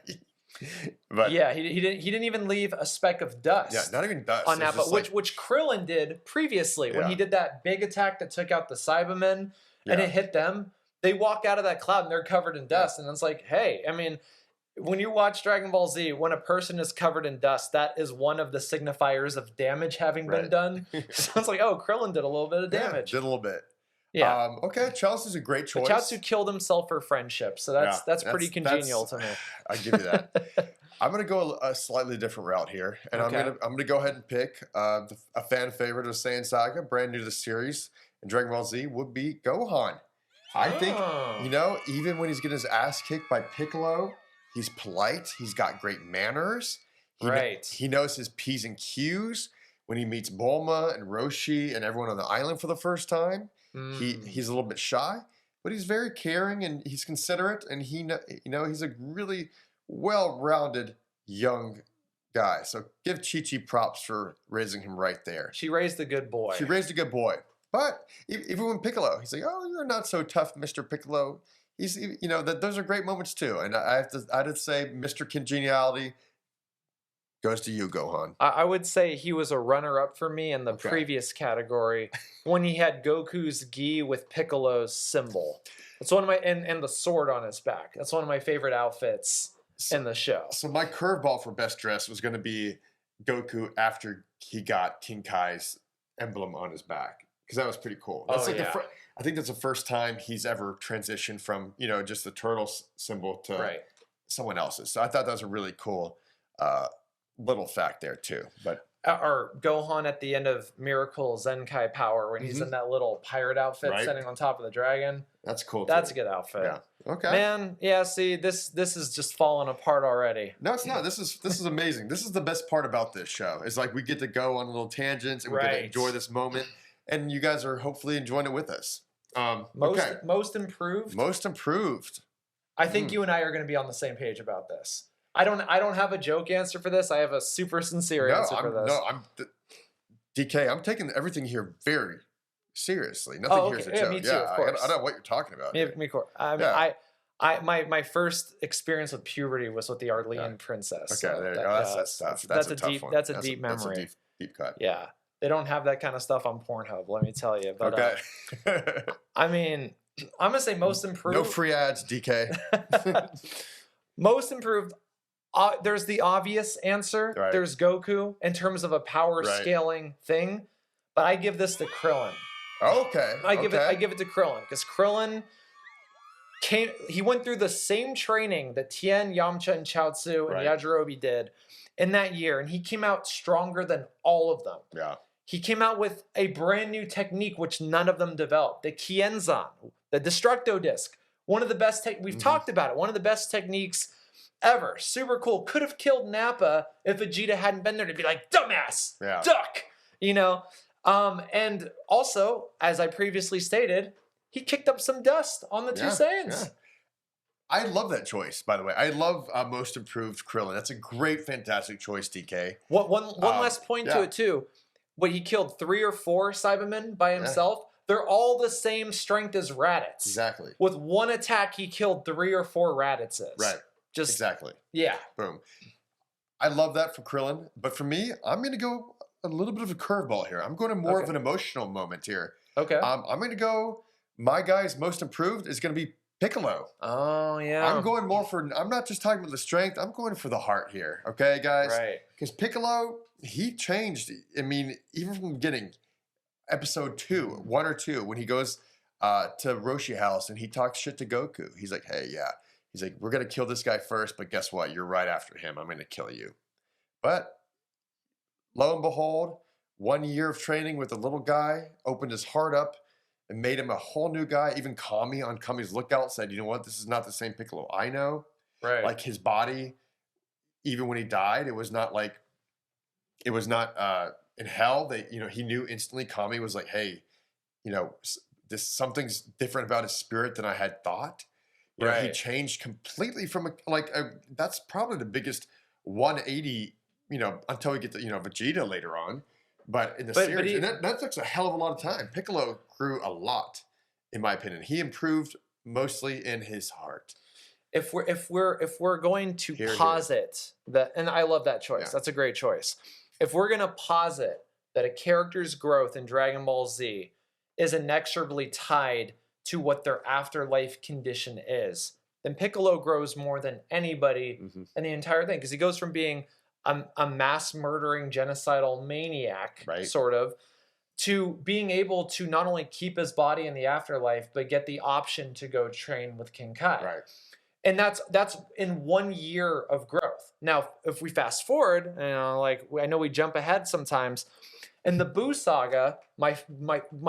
But yeah, he didn't even leave a speck of dust. yeah, not even dust. On It's Nappa, just like- which Krillin did previously when Yeah. he did that big attack that took out the Cybermen and Yeah. it hit them. They walk out of that cloud and they're covered in dust, and it's like, hey, I mean, when you watch Dragon Ball Z, when a person is covered in dust, that is one of the signifiers of damage having been Right. done. So it's like, oh, Krillin did a little bit of yeah, damage. did a little bit. Yeah. Okay, Chelsea's a great choice. Chaozu killed himself for friendship, so that's pretty congenial to me. I give you that. I'm gonna go a slightly different route here, and Okay. I'm gonna go ahead and pick a fan favorite of Saiyan Saga, brand new to the series, and Dragon Ball Z would be Gohan. I think Oh. even when he's getting his ass kicked by Piccolo, he's polite. He's got great manners. Right. He knows his P's and Q's. When he meets Bulma and Roshi and everyone on the island for the first time, he's a little bit shy, but he's very caring and he's considerate, and he's a really well-rounded young guy. So give Chi-Chi props for raising him right there. She raised a good boy. She raised a good boy. But even when Piccolo, he's like, "Oh, you're not so tough, Mr. Piccolo." Those are great moments too. And I have to say, Mr. Congeniality goes to you, Gohan. I would say he was a runner-up for me in the Okay. previous category when he had Goku's gi with Piccolo's symbol. That's one of my and the sword on his back. That's one of my favorite outfits in the show. So my curveball for best dress was going to be Goku after he got King Kai's emblem on his back, because that was pretty cool. That's Oh, like yeah. I think that's the first time he's ever transitioned from just the turtle symbol to Right. someone else's. So I thought that was a really cool little fact there too. But Or Gohan at the end of Miracle Zenkai Power when he's in that little pirate outfit Right. sitting on top of the dragon. that's cool. That's too. a good outfit. Yeah. Okay. Man, yeah, see, this is just falling apart already. No, it's not. This is amazing. This is the best part about this show. Is like we get to go on little tangents and we get to Right. enjoy this moment, and you guys are hopefully enjoying it with us. Most improved. Most improved. I think you and I are going to be on the same page about this. I don't have a joke answer for this. I have a super sincere answer for this. DK. I'm taking everything here very seriously. Nothing Oh, here is a okay. Yeah, joke. me too, of course. I don't know what you're talking about. Me, Yeah. my first experience with puberty was with the Arlene Princess. Okay, so there you go. That's tough. That's a tough deep one. that's a deep memory. That's a deep cut. Yeah, they don't have that kind of stuff on Pornhub. Let me tell you. But Okay. I mean, I'm gonna say most improved. No free ads, DK. Most improved. There's the obvious answer. Right. There's Goku in terms of a power Right. scaling thing, but I give this to Krillin. Okay. I give it to Krillin because Krillin he went through the same training that Tien, Yamcha, and Chaozu and Right. Yajirobe did in that year, and he came out stronger than all of them. Yeah. He came out with a brand new technique which none of them developed. The Kienzan, the Destructo Disc, one of the best we've talked about it, one of the best techniques ever. Super cool. Could have killed Nappa if Vegeta hadn't been there to be like, dumbass, Yeah. duck, and also, as I previously stated, he kicked up some dust on the two Saiyans. Yeah. I love that choice, by the way. I love most improved Krillin. That's a great, fantastic choice, DK. One last point to yeah. it too. When he killed 3 or 4 Cybermen by himself, they're all the same strength as Raditz. Exactly. With one attack, he killed 3 or 4 Raditzes. Right. Just Exactly. yeah. Boom. I love that for Krillin, but for me, I'm going to go a little bit of a curveball here. I'm going to more of an emotional moment here. Okay. I'm going to go. My guy's most improved is going to be Piccolo. Oh yeah. I'm going more for. I'm not just talking about the strength. I'm going for the heart here. Okay, guys. Right. Because Piccolo, he changed. I mean, even from getting episode 1 or 2, when he goes to Roshi House and he talks shit to Goku. He's like, hey, yeah. He's like, we're going to kill this guy first, but guess what? You're right after him. I'm going to kill you. But lo and behold, 1 year of training with a little guy opened his heart up and made him a whole new guy. Even Kami on Kami's lookout said, you know what? This is not the same Piccolo I know. Right. Like his body, even when he died, it was not in hell. He knew instantly. Kami was like, hey, something's different about his spirit than I had thought. He Right. changed completely from that's probably the biggest 180 until we get to, Vegeta later on. But in the But series, he- and that takes a hell of a lot of time. Piccolo grew a lot, in my opinion. He improved mostly in his heart. If we're going to Here, here. posit that, and I love that choice. Yeah. That's a great choice. If we're gonna posit that a character's growth in Dragon Ball Z is inexorably tied to what their afterlife condition is, then Piccolo grows more than anybody in the entire thing, because he goes from being a mass murdering genocidal maniac, Right. sort of, to being able to not only keep his body in the afterlife, but get the option to go train with King Kai. Right. And that's in 1 year of growth. Now, if we fast forward, I know we jump ahead sometimes. In the Buu Saga, my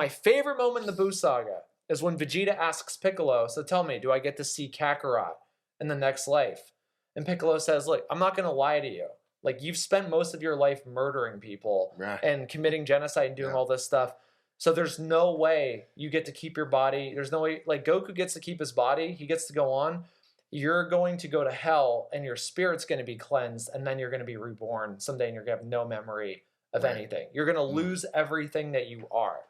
favorite moment in the Buu Saga is when Vegeta asks Piccolo, "So tell me, do I get to see Kakarot in the next life?" And Piccolo says, "Look, I'm not going to lie to you. Like, you've spent most of your life murdering people Right. and committing genocide and doing all this stuff. So there's no way you get to keep your body. There's no way, like, Goku gets to keep his body. He gets to go on. You're going to go to hell and your spirit's going to be cleansed, and then you're going to be reborn someday and you're going to have no memory of anything. You're going to lose everything that you are."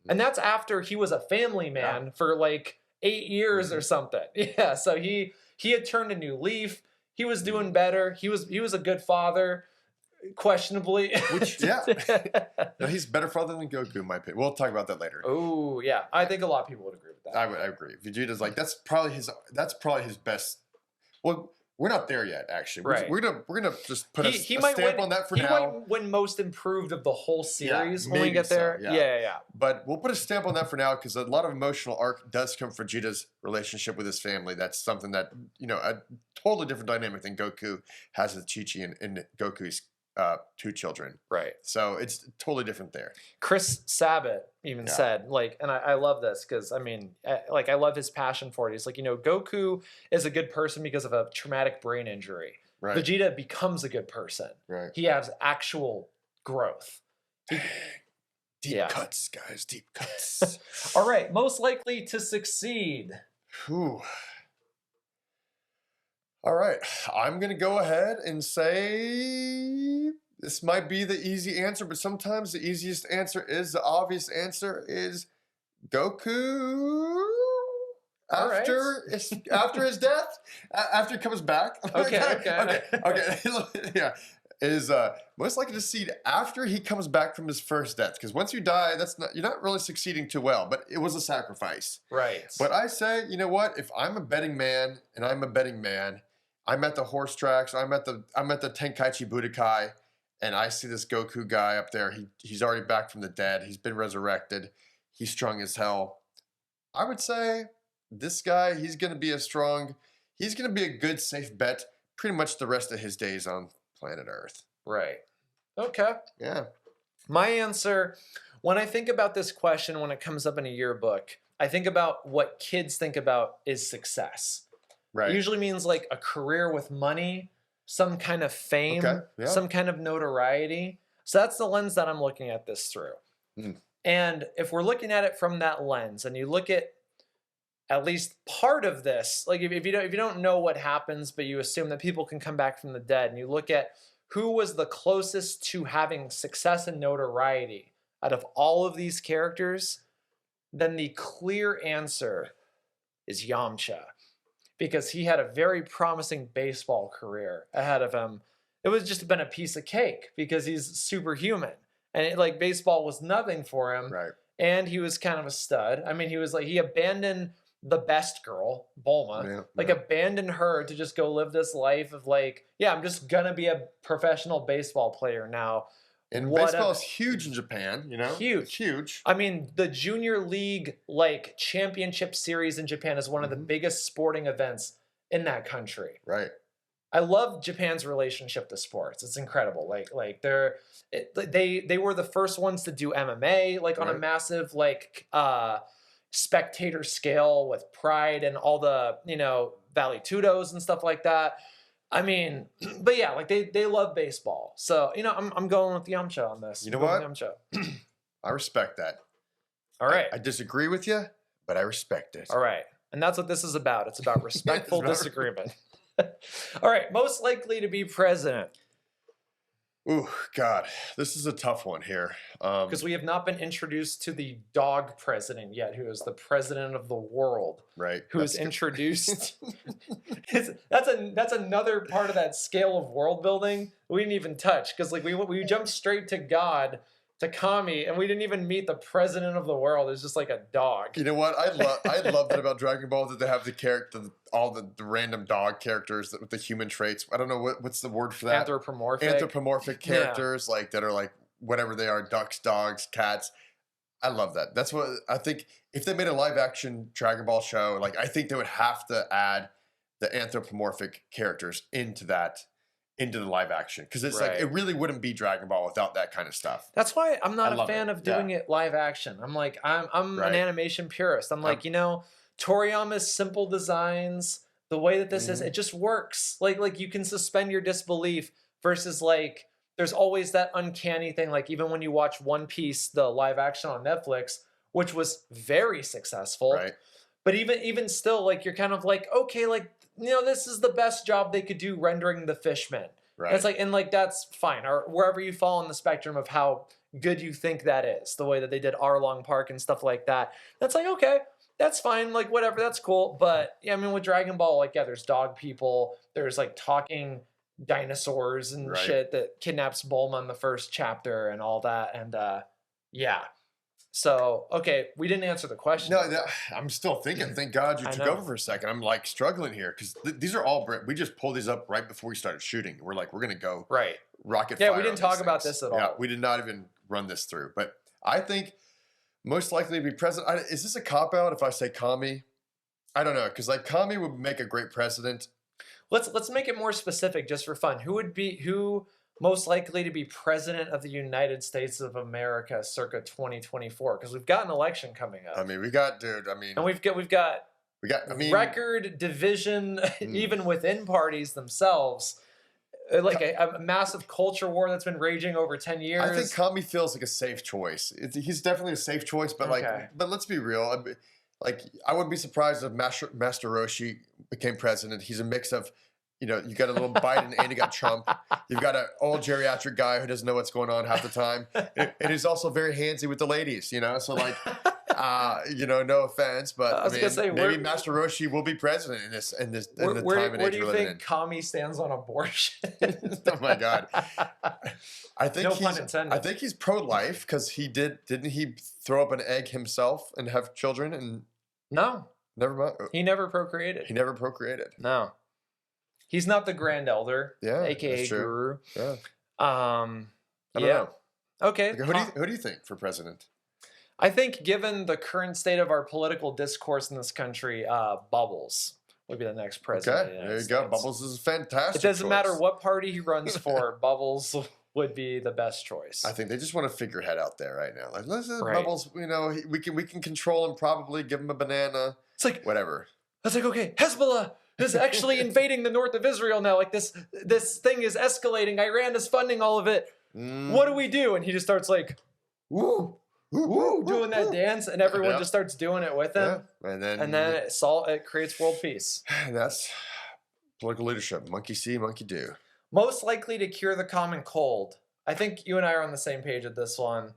And that's after he was a family man for like 8 years or something. Yeah, so he had turned a new leaf. He was doing better. He was a good father, questionably. Which, no, he's better father than Goku, in my opinion. We'll talk about that later. Oh, yeah. I think a lot of people would agree with that. I agree. Vegeta's like, that's probably his best. Well, we're not there yet, actually. Right. We're gonna just put a might stamp win, on that for he now. might win most improved of the whole series when we maybe get there. so, Yeah. But we'll put a stamp on that for now, because a lot of emotional arc does come from Vegeta's relationship with his family. That's something that, a totally different dynamic than Goku has with Chi-Chi and Goku's 2 children. Right. So it's totally different there. Chris Sabat even said, like, and I love this because, I love his passion for it. He's like, Goku is a good person because of a traumatic brain injury. Right. Vegeta becomes a good person. Right. He has actual growth. Deep cuts, guys. Deep cuts. All right. Most likely to succeed. Whew. All right. I'm going to go ahead and say this might be the easy answer, but sometimes the easiest answer is the obvious answer is Goku. After his death, after he comes back. Okay. Yeah, is most likely to succeed after he comes back from his first death. Because once you die, you're not really succeeding too well. But it was a sacrifice. Right. But I say, you know what? If I'm a betting man, and I'm a betting man, I'm at the horse tracks. I'm at the Tenkaichi Budokai, and I see this Goku guy up there. He's already back from the dead. He's been resurrected. He's strong as hell. I would say this guy, he's going to be a good, safe bet pretty much the rest of his days on planet Earth. Right. Okay. Yeah. My answer, when I think about this question, when it comes up in a yearbook, I think about what kids think about is success. Right. It usually means like a career with money, some kind of fame, some kind of notoriety. So that's the lens that I'm looking at this through. And if we're looking at it from that lens, and you look at least part of this, like if you don't know what happens, but you assume that people can come back from the dead, and you look at who was the closest to having success and notoriety out of all of these characters, then the clear answer is Yamcha. Because he had a very promising baseball career ahead of him. It was just been a piece of cake because he's superhuman. And baseball was nothing for him. Right. And he was kind of a stud. He abandoned the best girl, Bulma, abandoned her to just go live this life of I'm just gonna be a professional baseball player now. And baseball is huge in Japan, Huge. The Junior League championship series in Japan is one of the biggest sporting events in that country. Right. I love Japan's relationship to sports. It's incredible. They were the first ones to do MMA on a massive spectator scale with Pride and all the Valley Tudos and stuff like that. But yeah, they love baseball. So, I'm going with Yamcha on this. You know what? I respect that. All right. I disagree with you, but I respect it. All right. And that's what this is about. It's about respectful disagreement. All right. Most likely to be president. Ooh, God, this is a tough one here. Because we have not been introduced to the dog president yet, who is the president of the world. Right. Who is introduced. That's another part of that scale of world building we didn't even touch. Because like we jumped straight to God, to Kami, and we didn't even meet the president of the world. It's just like a dog. You know what? I love that about Dragon Ball, that they have the character, all the random dog characters with the human traits. I don't know what's the word for that. Anthropomorphic characters, like that are like whatever they are, ducks, dogs, cats. I love that. That's what I think. If they made a live action Dragon Ball show, like I think they would have to add the anthropomorphic characters into the live action, because it's like it really wouldn't be Dragon Ball without that kind of stuff. That's why I'm not a fan of doing it live action. I'm like I'm an animation purist. I'm like, Toriyama's simple designs, the way that this is, it just works. Like you can suspend your disbelief versus like there's always that uncanny thing. Like even when you watch One Piece, the live action on Netflix, which was very successful, right? But even still, like you're kind of like, okay, like this is the best job they could do rendering the fishmen. Right. It's like, and like that's fine, or wherever you fall on the spectrum of how good you think that is, the way that they did Arlong Park and stuff like that. That's like, okay, that's fine, like whatever, that's cool. But yeah, I mean with Dragon Ball, like there's dog people, there's like talking dinosaurs and shit that kidnaps Bulma in the first chapter and all that, and yeah. So, okay, we didn't answer the question. No, I'm still thinking. Thank God you took over for a second. I'm like struggling here because these are all, we just pulled these up right before we started shooting. We're like, we're going to go rocket fire. Yeah, we didn't talk about this at all. Yeah, we did not even run this through. But I think most likely to be president. Is this a cop-out if I say Kami? I don't know, because like Kami would make a great president. Let's make it more specific just for fun. Who most likely to be president of the United States of America circa 2024? Because we've got an election coming up. I mean, we got, and we've got record division even within parties themselves, like a massive culture war that's been raging over 10 years. I think Kami feels like a safe choice. He's definitely a safe choice, but but let's be real. Like, I wouldn't be surprised if Master Roshi became president. He's a mix of, you got a little Biden and you got Trump. You've got an old geriatric guy who doesn't know what's going on half the time. And he's also very handsy with the ladies, So like, no offense, but I was gonna say, maybe Master Roshi will be president in this time and age we're living in. Where do you think Kami stands on abortion? Oh my God. I think no pun intended. I think he's pro-life because didn't he throw up an egg himself and have children? And no. Never mind. He never procreated. No. He's not the Grand Elder, aka Guru. Yeah. I don't know. Okay. Who do you think for president? I think, given the current state of our political discourse in this country, Bubbles would be the next president. Okay, there you go. Bubbles is a fantastic. It doesn't matter what party he runs for. Bubbles would be the best choice. I think they just want a figurehead out there right now. Like, listen, Bubbles. We can control him. Probably give him a banana. It's like whatever. It's like, okay, Hezbollah is actually invading the north of Israel now. Like this thing is escalating. Iran is funding all of it. What do we do? And he just starts like, woo, woo, doing that dance, and everyone just starts doing it with him. Yeah. And then it creates world peace. And that's political leadership. Monkey see, monkey do. Most likely to cure the common cold. I think you and I are on the same page at this one.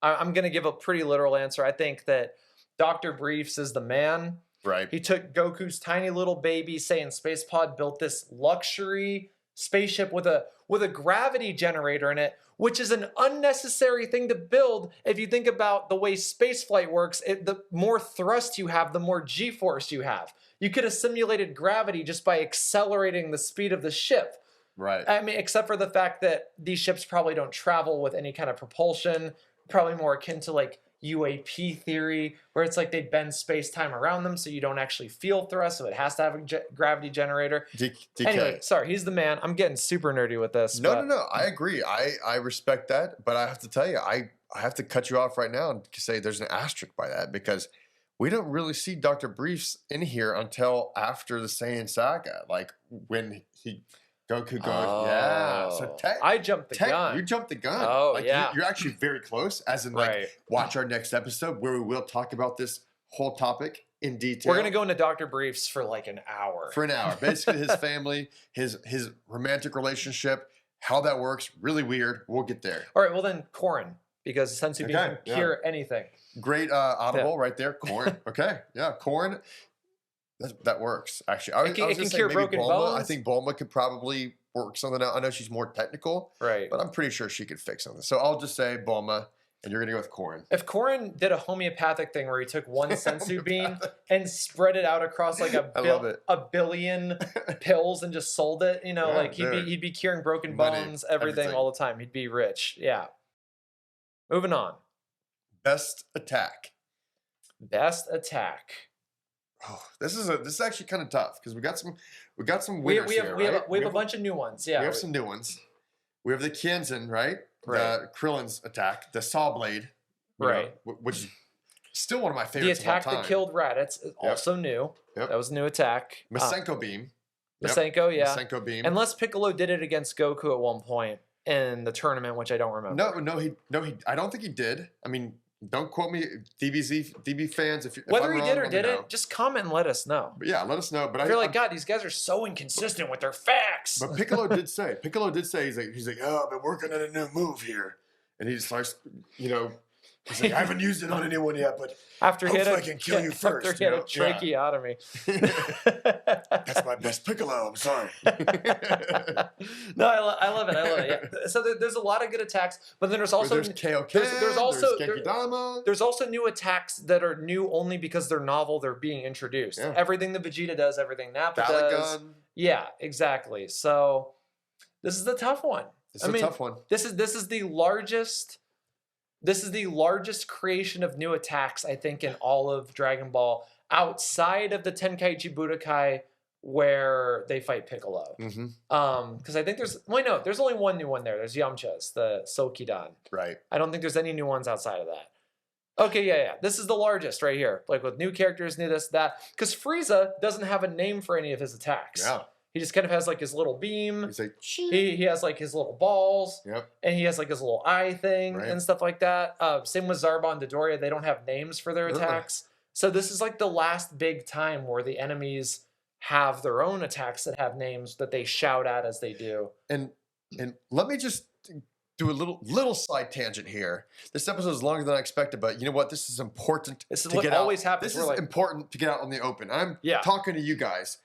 I'm going to give a pretty literal answer. I think that Dr. Briefs is the man. Right. He took Goku's tiny little baby Saiyan space pod, built this luxury spaceship with a gravity generator in it, which is an unnecessary thing to build. If you think about the way spaceflight works, the more thrust you have, the more G-force you have. You could have simulated gravity just by accelerating the speed of the ship. Right. I mean, except for the fact that these ships probably don't travel with any kind of propulsion, probably more akin to like UAP theory, where it's like they bend space-time around them so you don't actually feel thrust, so it has to have a gravity generator. DK. Anyway, sorry, he's the man. I'm getting super nerdy with this. No. I agree. I respect that, but I have to tell you, I have to cut you off right now and say there's an asterisk by that, because we don't really see Dr. Briefs in here until after the Saiyan Saga, like when Goku goes, yeah. So I jumped the gun. You jumped the gun. Oh, like, yeah. You're actually very close, as in, watch our next episode where we will talk about this whole topic in detail. We're going to go into Dr. Briefs for like an hour. Basically, his family, his romantic relationship, How that works, really weird. We'll get there. All right, well then, Korin, because Sensu Bean can cure anything. Great audible right there. Corn. Okay. Yeah, corn. That works, actually. I was It going can to say cure maybe broken Bulma. I bones. think Bulma could probably work something out. I know she's more technical, Right. but I'm pretty sure she could fix something. So I'll just say Bulma, and you're going to go with corn. If Korin did a homeopathic thing where he took one sensu bean and spread it out across like a billion pills and just sold it, you know, like he'd be curing broken bones, everything all the time. He'd be rich. Yeah. Moving on. Best attack. Best attack. Oh, this is actually kind of tough because we got some winners here, right? We have a bunch of new ones. Yeah. We have some new ones. We have the Kienzan, right? Right. The Krillin's attack, the Saw Blade, right? Which is still one of my favorites. The attack of all time. that killed Raditz is also new. Yep. That was a new attack. Masenko beam. Masenko, yeah. Masenko beam. Unless Piccolo did it against Goku at one point in the tournament, which I don't remember. No, I don't think he did. I mean, don't quote me, DB fans. Whether he did or didn't, just comment and let us know. But yeah, let us know. But you're like, God, these guys are so inconsistent with their facts. But Piccolo did say, he's like, oh, I've been working on a new move here, and he starts, he's like, I haven't used it on anyone yet, but hopefully I can kill you first. After he had a tracheotomy. That's my best Piccolo. I'm sorry. No, I love it. Yeah. So there's a lot of good attacks, but then there's also there's Kaioken, there's also Genkidama. There's also new attacks that are new only because they're novel. They're being introduced. Yeah. Everything that Vegeta does, everything Nappa does. Gun. Yeah, exactly. So this is the tough one. It's a tough one. This is the largest. This is the largest creation of new attacks, I think, in all of Dragon Ball, outside of the Tenkaichi Budokai, where they fight Piccolo. Because I think there's only one new one there. There's Yamcha's, the Sokidan. Right. I don't think there's any new ones outside of that. Okay, yeah. This is the largest right here. Like with new characters, new this, that. Because Frieza doesn't have a name for any of his attacks. Yeah. He just kind of has like his little beam. He's like, he has like his little balls. Yep. And he has like his little eye thing and stuff like that. Same with Zarbon and Dodoria. They don't have names for their attacks. So this is like the last big time where the enemies have their own attacks that have names that they shout at as they do. And let me just do a little side tangent here. This episode is longer than I expected, but you know what? This is important. This is what always happens. This is important to get out in the open. I'm talking to you guys.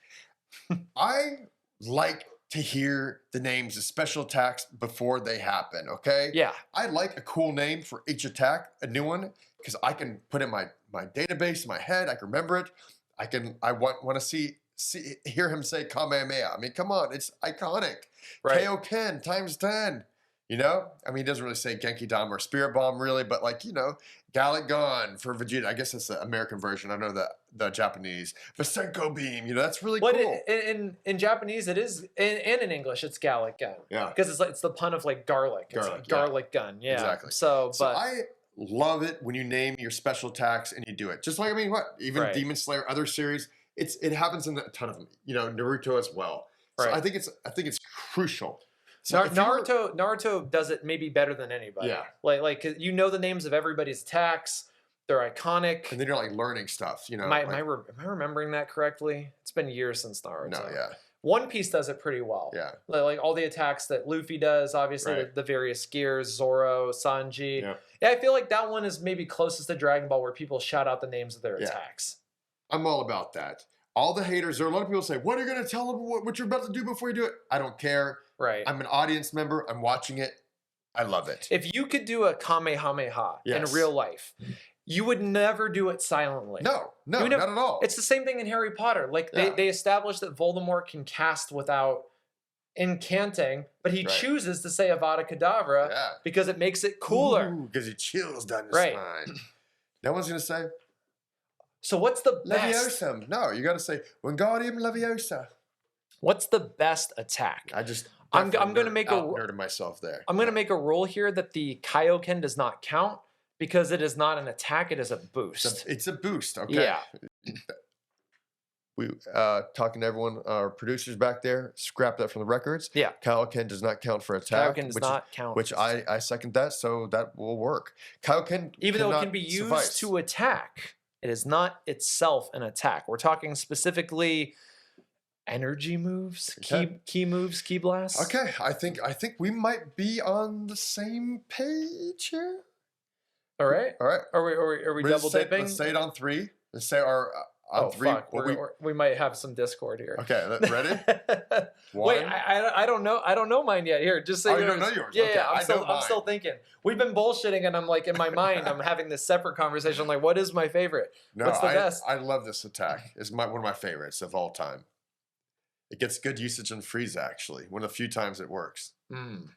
I like to hear the names of special attacks before they happen, okay? Yeah. I like a cool name for each attack, a new one, because I can put it in my database, in my head, I can remember it. I want to hear him say Kamehameha. I mean, come on, it's iconic. Right. Kaioken times 10. I mean, he doesn't really say Genki Dama or Spirit Bomb really, but Gallic Gun for Vegeta. I guess that's the American version. I know the Japanese. Masenko Beam, that's really cool. In Japanese it is, and in English it's Gallic Gun. Yeah. Because it's the pun of like garlic. It's like garlic gun. Yeah. Exactly. So I love it when you name your special attacks and you do it. Just like, even Demon Slayer, other series, it happens in a ton of them. Naruto as well. So I think it's crucial. So Naruto does it maybe better than anybody. Yeah. Like the names of everybody's attacks. They're iconic. And then you're like learning stuff, Am I remembering that correctly? It's been years since Naruto. No, yeah. One Piece does it pretty well. Yeah. Like all the attacks that Luffy does, obviously the various gears, Zoro, Sanji. Yeah, I feel like that one is maybe closest to Dragon Ball where people shout out the names of their attacks. I'm all about that. All the haters, there are a lot of people say, what are you going to tell them what you're about to do before you do it? I don't care. Right. I'm an audience member. I'm watching it. I love it. If you could do a Kamehameha in real life, you would never do it silently. No, not at all. It's the same thing in Harry Potter. Like they established that Voldemort can cast without incanting, but he chooses to say Avada Kedavra because it makes it cooler. Because he chills down your spine. No one's going to say... So what's the best? Leviosa. No, you got to say Wingardium Leviosa. What's the best attack? I'm going to make nerded myself there. I'm going to make a rule here that the Kaioken does not count because it is not an attack; it is a boost. It's a boost. Okay. Yeah. We talking to everyone, our producers back there. Scrap that from the records. Yeah. Kaioken does not count for attack. Kaioken does not count. Which I second that, so that will work. Kaioken, even though it can be used to attack. It is not itself an attack. We're talking specifically energy moves, Okay. key moves, key blasts. Okay, I think we might be on the same page here. All right. All right. Are we double dipping? Let's say it on three. Let's say our on Oh three. fuck! We might have some Discord here. Okay, ready? Wait, One. I don't know. I don't know mine yet. Here, just say Oh, you yours. don't know yours? Yeah, Okay, yeah. I know I'm still mine. thinking. We've been bullshitting, and I'm like in my mind, I'm having this separate conversation. I'm like, what is my favorite? No, What's the best? I love this attack. It's one of my favorites of all time. It gets good usage on Frieza, actually. One of the few times it works. Mm.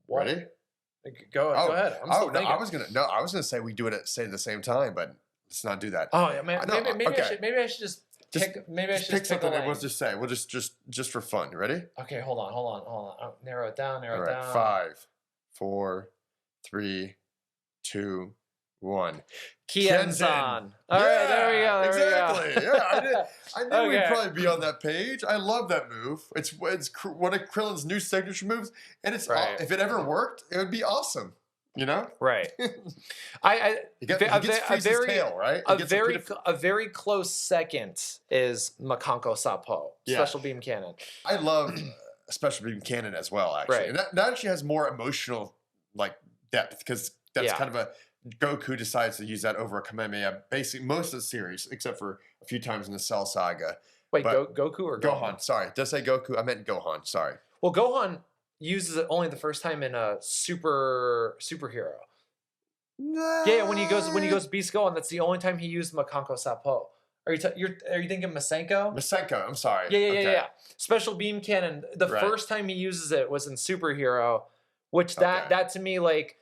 Ready? Go ahead. I'm still thinking. I was gonna say we do it at the same time, but let's not do that. Oh yeah, man. No, Maybe okay. I should just pick. Maybe I should pick just pick something a and we'll lane. just say we'll just for fun. Ready? Okay, hold on. I'll narrow it down. All right. 5, 4, 3, 2, 1. Kienzan. All right, there we go. Exactly. Yeah, I knew we'd Okay. probably be on that page. I love that move. It's one of Krillin's new signature moves, and it's Right. if it ever worked, it would be awesome. You know? Right. He gets Frieza's tail, right? He gets A very close second is Makanko Sapo, Yeah. special beam cannon. I love Special Beam Cannon as well, actually. Right. And that actually has more emotional like depth because that's Yeah. kind of a Goku decides to use that over a Kamehameha basically most of the series, except for a few times in the Cell Saga. Wait, But Goku or Gohan, sorry. Did I say Goku? I meant Gohan, sorry. Well, Gohan uses it only the first time in a superhero. Yeah, when he goes Beast Gohan, that's the only time he used Makanko Sapo. Are you thinking Masenko? Masenko, I'm sorry. Yeah. Okay. Special beam cannon. The Right. first time he uses it was in superhero, which Okay. that to me, like,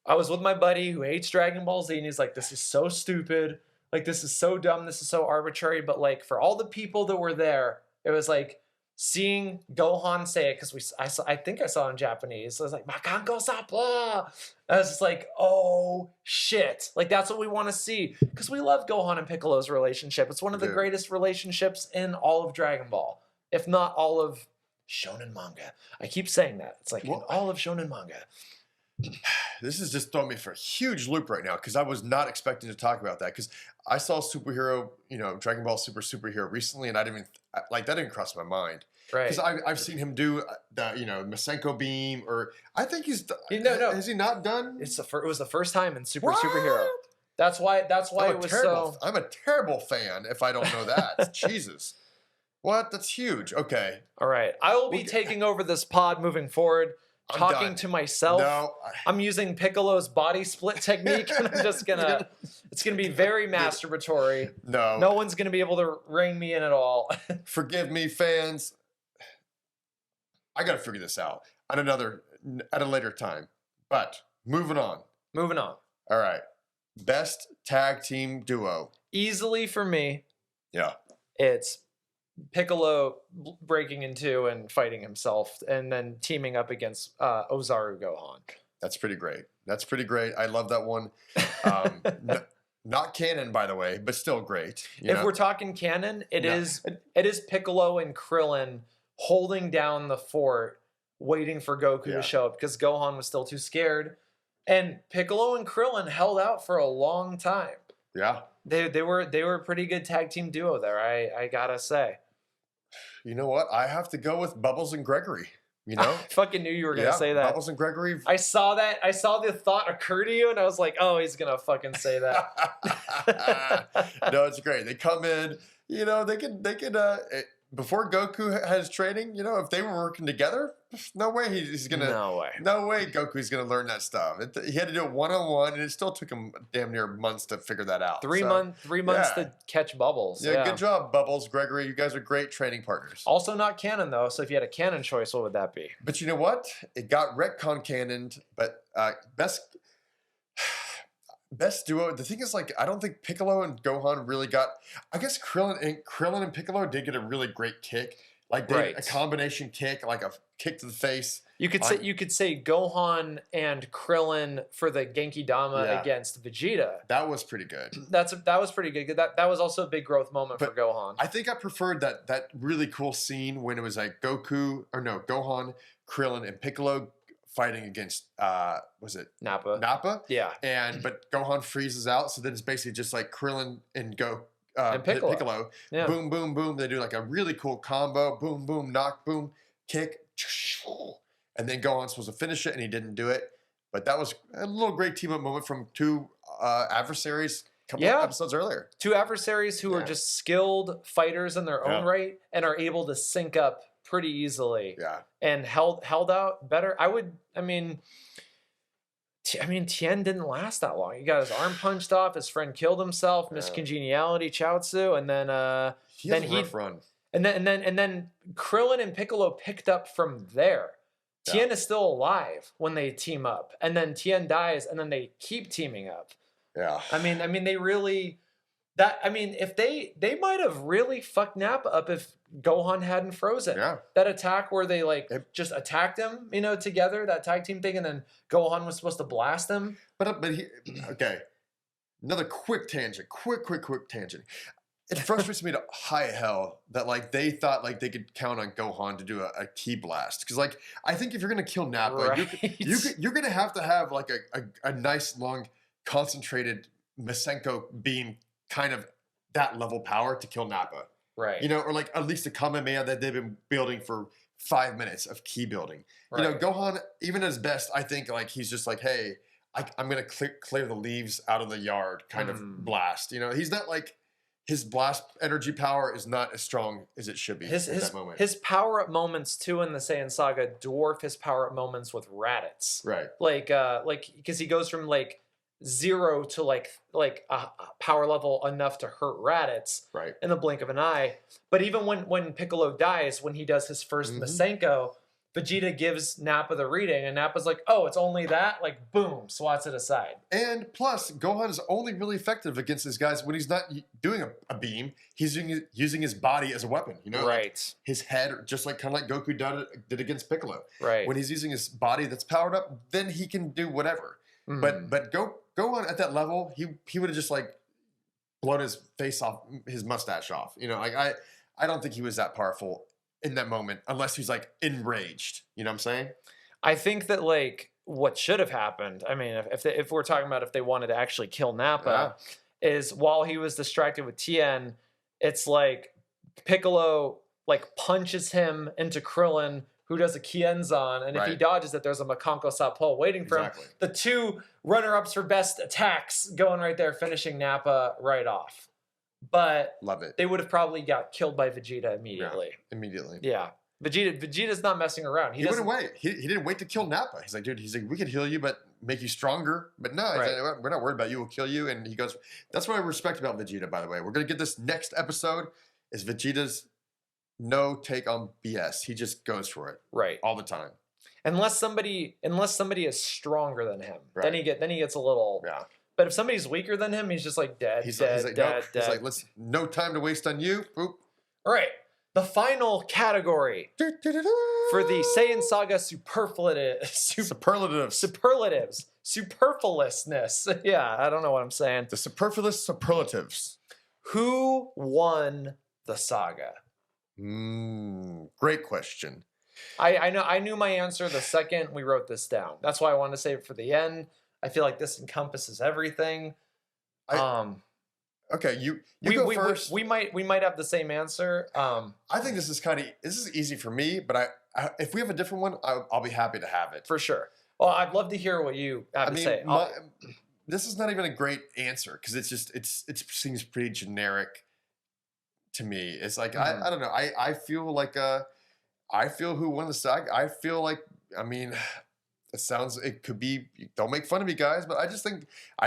I was with my buddy who hates Dragon Ball Z, and he's like, "This is so stupid. Like, this is so dumb. This is so arbitrary." But like, for all the people that were there, it was like seeing Gohan say it because I think I saw it in Japanese. So I was like, "Makanko Sapla." I was just like, "Oh shit!" Like that's what we want to see because we love Gohan and Piccolo's relationship. It's one of the Yeah. greatest relationships in all of Dragon Ball, if not all of shonen manga. I keep saying that. It's like in all of shonen manga. This is just throwing me for a huge loop right now because I was not expecting to talk about that because I saw superhero, Dragon Ball Superhero recently, and I didn't even that didn't cross my mind Right. because I've seen him do the Masenko beam, or I think he's No. has he not done? It was the first time in What? Superhero. That's why it was so. I'm a terrible fan if I don't know that. Jesus, what? That's huge. Okay, All right, I will be taking over this pod moving forward. I'm Talking done. to myself. No, I'm using Piccolo's body split technique, and I'm just gonna. It's gonna be very masturbatory. no. No one's gonna be able to rein me in at all. Forgive me, fans. I got to figure this out at a later time. But moving on. Moving on. All right. Best tag team duo. Easily for me, Yeah. it's Piccolo breaking in two and fighting himself, and then teaming up against Ozaru Gohan. That's pretty great. I love that one. Not canon, by the way, but still great. If we're talking canon, it No. is Piccolo and Krillin holding down the fort, waiting for Goku Yeah. to show up because Gohan was still too scared. And Piccolo and Krillin held out for a long time. Yeah. They were a pretty good tag team duo there. I gotta say. You know what? I have to go with Bubbles and Gregory. I fucking knew you were gonna say that. Bubbles and Gregory. I saw that. I saw the thought occur to you, and I was like, "Oh, he's gonna fucking say that." No, it's great. They come in, they can before Goku has training, if they were working together, no way he's gonna No way. Goku's gonna learn that stuff. He had to do it one-on-one, and it still took him damn near months to figure that out. 3 So, months yeah. to catch Bubbles. Yeah, good job, Bubbles, Gregory. You guys are great training partners. Also not canon though. So if you had a canon choice, what would that be? But you know what? It got retcon canoned, but best duo. The thing is, I don't think Piccolo and Gohan really got. I guess Krillin and Piccolo did get a really great kick. A combination kick, like a kick to the face. You could say Gohan and Krillin for the Genki Dama against Vegeta. That was pretty good. That was pretty good. That was also a big growth moment for Gohan. I think I preferred that really cool scene when it was like Gohan, Krillin, and Piccolo fighting against was it Nappa? Nappa? Yeah. But Gohan freezes out, so then it's basically just like Krillin and And Piccolo. Piccolo. Yeah. Boom, boom, boom. They do like a really cool combo. Boom, boom, knock, boom, kick. And then Gohan's supposed to finish it, and he didn't do it. But that was a little great team-up moment from two adversaries a couple of episodes earlier. Two adversaries who are just skilled fighters in their own right and are able to sync up pretty easily. Yeah. And held out better. I mean, Tien didn't last that long. He got his arm punched off. His friend killed himself. Miscongeniality, Chaozu, and then he had a rough run. And then Krillin and Piccolo picked up from there. Tien is still alive when they team up, and then Tien dies, and then they keep teaming up. Yeah. I mean, they really if they might have really fucked Nappa up if Gohan hadn't frozen. Yeah. That attack where they just attacked him, together, that tag team thing, and then Gohan was supposed to blast him. Okay. Another quick tangent. Quick tangent. It frustrates me to high hell that they thought they could count on Gohan to do a ki blast, because I think if you're gonna kill Nappa, you're gonna have a nice long concentrated Masenko beam, kind of that level power to kill Nappa, right? Or at least a Kamehameha that they've been building for 5 minutes of ki building. Right. Gohan, even at his best, I think he's just hey, I'm gonna clear the leaves out of the yard kind of blast. He's not his blast energy power is not as strong as it should be at that moment. His power-up moments, too, in the Saiyan Saga dwarf his power-up moments with Raditz. Right. Because he goes from, 0 to, a power level enough to hurt Raditz in the blink of an eye. But even when Piccolo dies, when he does his first Masenko, Vegeta gives Nappa the reading, and Nappa's oh, it's only that? Boom, swats it aside. And plus, Gohan is only really effective against these guys when he's not doing a beam. He's using his body as a weapon, Right. His head, just kind of like Goku did against Piccolo. Right. When he's using his body that's powered up, then he can do whatever. But Gohan at that level, he would have just blown his face off, his mustache off. I don't think he was that powerful in that moment, unless he's enraged. You know what I'm saying? I think that what should have happened, if we're talking about if they wanted to actually kill Nappa, is while he was distracted with Tien, it's Piccolo punches him into Krillin, who does a Kienzan, and if he dodges it, there's a Makanko Sapo waiting for him. The two runner-ups for best attacks going right there, finishing Nappa right off. But love it. They would have probably got killed by Vegeta immediately. Yeah, immediately. Yeah. Vegeta's not messing around. He wouldn't wait. He didn't wait to kill Nappa. He's dude, we could heal you, but make you stronger. But no, we're not worried about you. We'll kill you. And he goes, that's what I respect about Vegeta, by the way. We're going to get this next episode is Vegeta's no take on BS. He just goes for it. Right. All the time. Unless somebody is stronger than him. Then he gets a little... Yeah. But if somebody's weaker than him, he's just dead. He's dead. Let's no time to waste on you. Boop. All right. The final category for the Saiyan Saga superfluousness. Yeah, I don't know what I'm saying. The superfluous superlatives. Who won the saga? Great question. I knew my answer the second we wrote this down. That's why I wanted to save it for the end. I feel like this encompasses everything. Okay, you go first. We might have the same answer. I think this is easy for me, but if we have a different one, I'll be happy to have it for sure. Well, I'd love to hear what you have to say. This is not even a great answer because it seems pretty generic to me. It's I don't know. I feel who won the saga. I feel it could be, don't make fun of me guys, but I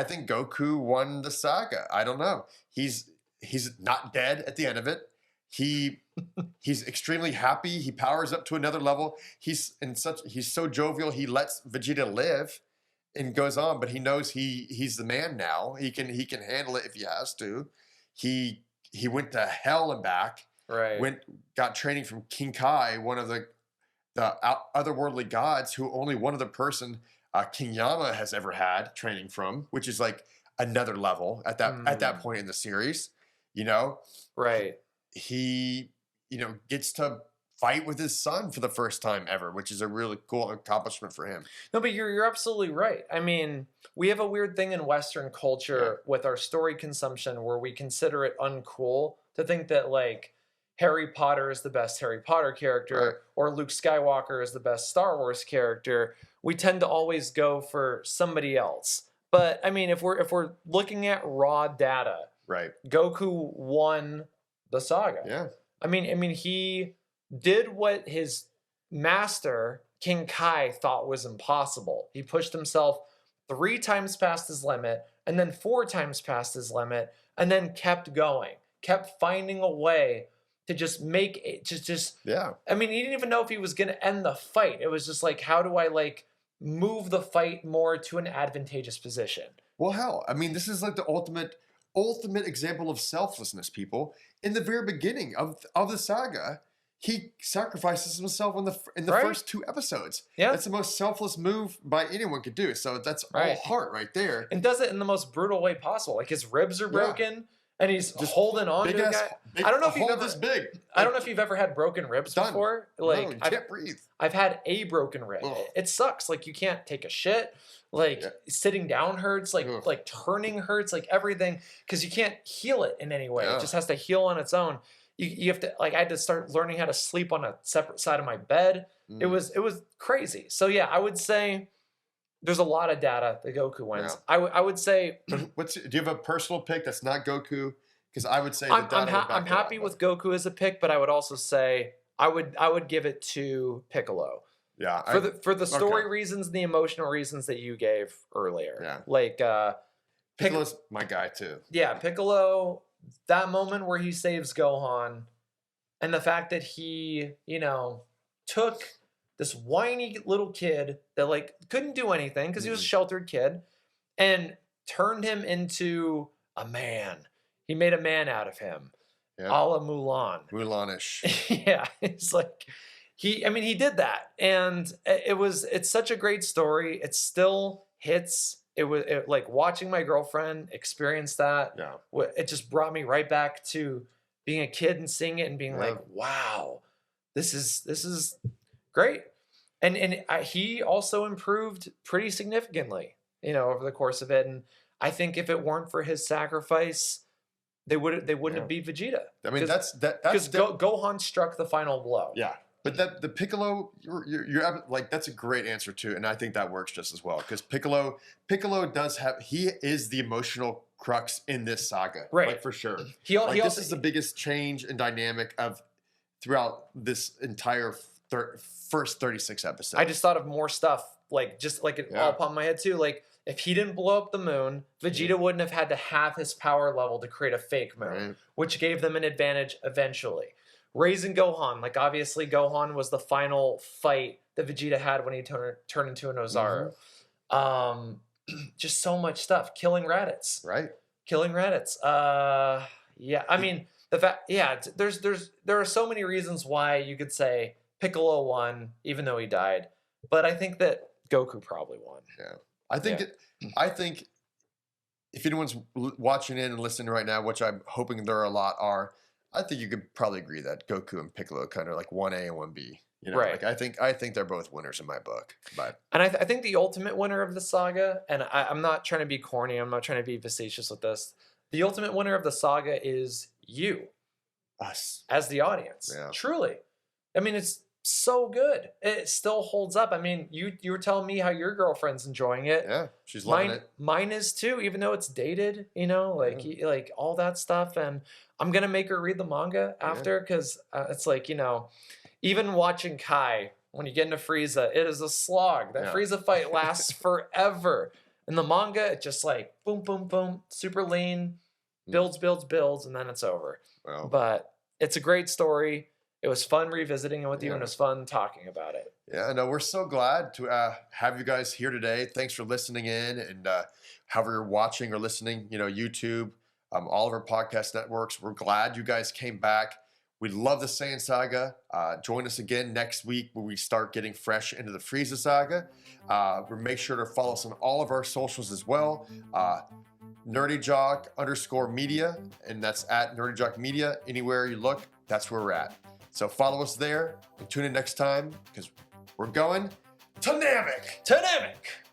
think Goku won the saga. I don't know. He's not dead at the end of it. He's extremely happy. He powers up to another level. He's so jovial. He lets Vegeta live and goes on, but he knows he's the man now. He can handle it if he has to. He went to hell and back. Right. Got training from King Kai, one of the otherworldly gods who only one other person, King Yama, has ever had training from, which is another level at that point in the series, Right. He, gets to fight with his son for the first time ever, which is a really cool accomplishment for him. No, but you're absolutely right. I mean, we have a weird thing in Western culture with our story consumption where we consider it uncool to think that like Harry Potter is the best Harry Potter character or Luke Skywalker is the best Star Wars character. We tend to always go for somebody else. But I mean, if we're looking at raw data, right? Goku won the saga. Yeah. I mean, he did what his master King Kai thought was impossible. He pushed himself 3 times past his limit, and then 4 times past his limit, and then kept going, kept finding a way to just make it just. Yeah. I mean, he didn't even know if he was going to end the fight. It was just like, how do I like move the fight more to an advantageous position? Well, hell, I mean, this is like the ultimate example of selflessness, people. In the very beginning of the saga, he sacrifices himself in the first 2 episodes. Yeah. That's the most selfless move by anyone could do. So that's all heart right there. And does it in the most brutal way possible. Like his ribs are broken and he's just holding on to a guy. I don't know if you've ever this big. I don't know if you've ever had broken ribs before. Like no, you can't breathe. I've had a broken rib. Ugh. It sucks. Like you can't take a shit. Like sitting down hurts. Like Ugh. like turning hurts. Like everything because you can't heal it in any way. Yeah. It just has to heal on its own. You have to like I had to start learning how to sleep on a separate side of my bed. It was crazy. So yeah, I would say there's a lot of data that Goku wins. Yeah. I would say do you have a personal pick that's not Goku? Because I would say I'm happy with Goku as a pick, but I would also say I would give it to Piccolo. Yeah. For the story reasons, the emotional reasons that you gave earlier. Yeah. Like Piccolo's my guy too. Yeah, Piccolo, that moment where he saves Gohan and the fact that he, took this whiny little kid that like couldn't do anything because he was a sheltered kid and turned him into a man. He made a man out of him. Yeah. A la Mulan. Mulanish. Yeah. It's like he did that. And it's such a great story. It still hits. Like watching my girlfriend experience that. Yeah. It just brought me right back to being a kid and seeing it and being like, wow, this is great. And he also improved pretty significantly, over the course of it. And I think if it weren't for his sacrifice, they wouldn't have beat Vegeta. I mean, that's because Gohan struck the final blow. Yeah. But the Piccolo, you're like, that's a great answer too, and I think that works just as well because Piccolo he is the emotional crux in this saga, right? Like for sure. This is the biggest change and dynamic of throughout this entire first 36 episodes. I just thought of more stuff, like just like it all popped in my head too. Like if he didn't blow up the moon, Vegeta wouldn't have had to have his power level to create a fake moon, which gave them an advantage eventually. Raising Gohan, like obviously Gohan was the final fight that Vegeta had when he turned into an Ozaru. Just so much stuff. Killing Raditz. Right. Killing Raditz. Yeah. I mean, there are so many reasons why you could say Piccolo won, even though he died. But I think that Goku probably won. Yeah. I think if anyone's watching in and listening right now, which I'm hoping there are a lot I think you could probably agree that Goku and Piccolo kind of like 1A and 1B. Right. Like I think they're both winners in my book. But and I think the ultimate winner of the saga, and I'm not trying to be corny, I'm not trying to be facetious with this. The ultimate winner of the saga is you, us, as the audience. Yeah. Truly, I mean, it's so good. It still holds up. I mean, you were telling me how your girlfriend's enjoying it. Yeah, she's loving it. Mine is too, even though it's dated. Like all that stuff. And I'm gonna make her read the manga after because it's like even watching Kai when you get into Frieza, it is a slog. That Frieza fight lasts forever. In the manga, it just like boom, boom, boom, super lean, builds, and then it's over. Well, but it's a great story. It was fun revisiting it with you, and it was fun talking about it. Yeah, no, we're so glad to have you guys here today. Thanks for listening in, and however you're watching or listening, YouTube, all of our podcast networks. We're glad you guys came back. We love the Saiyan Saga. Join us again next week when we start getting fresh into the Frieza Saga. Make sure to follow us on all of our socials as well. NerdyJock_media, and that's at NerdyJock Media. Anywhere you look, that's where we're at. So follow us there and tune in next time because we're going to Namek. To Namek!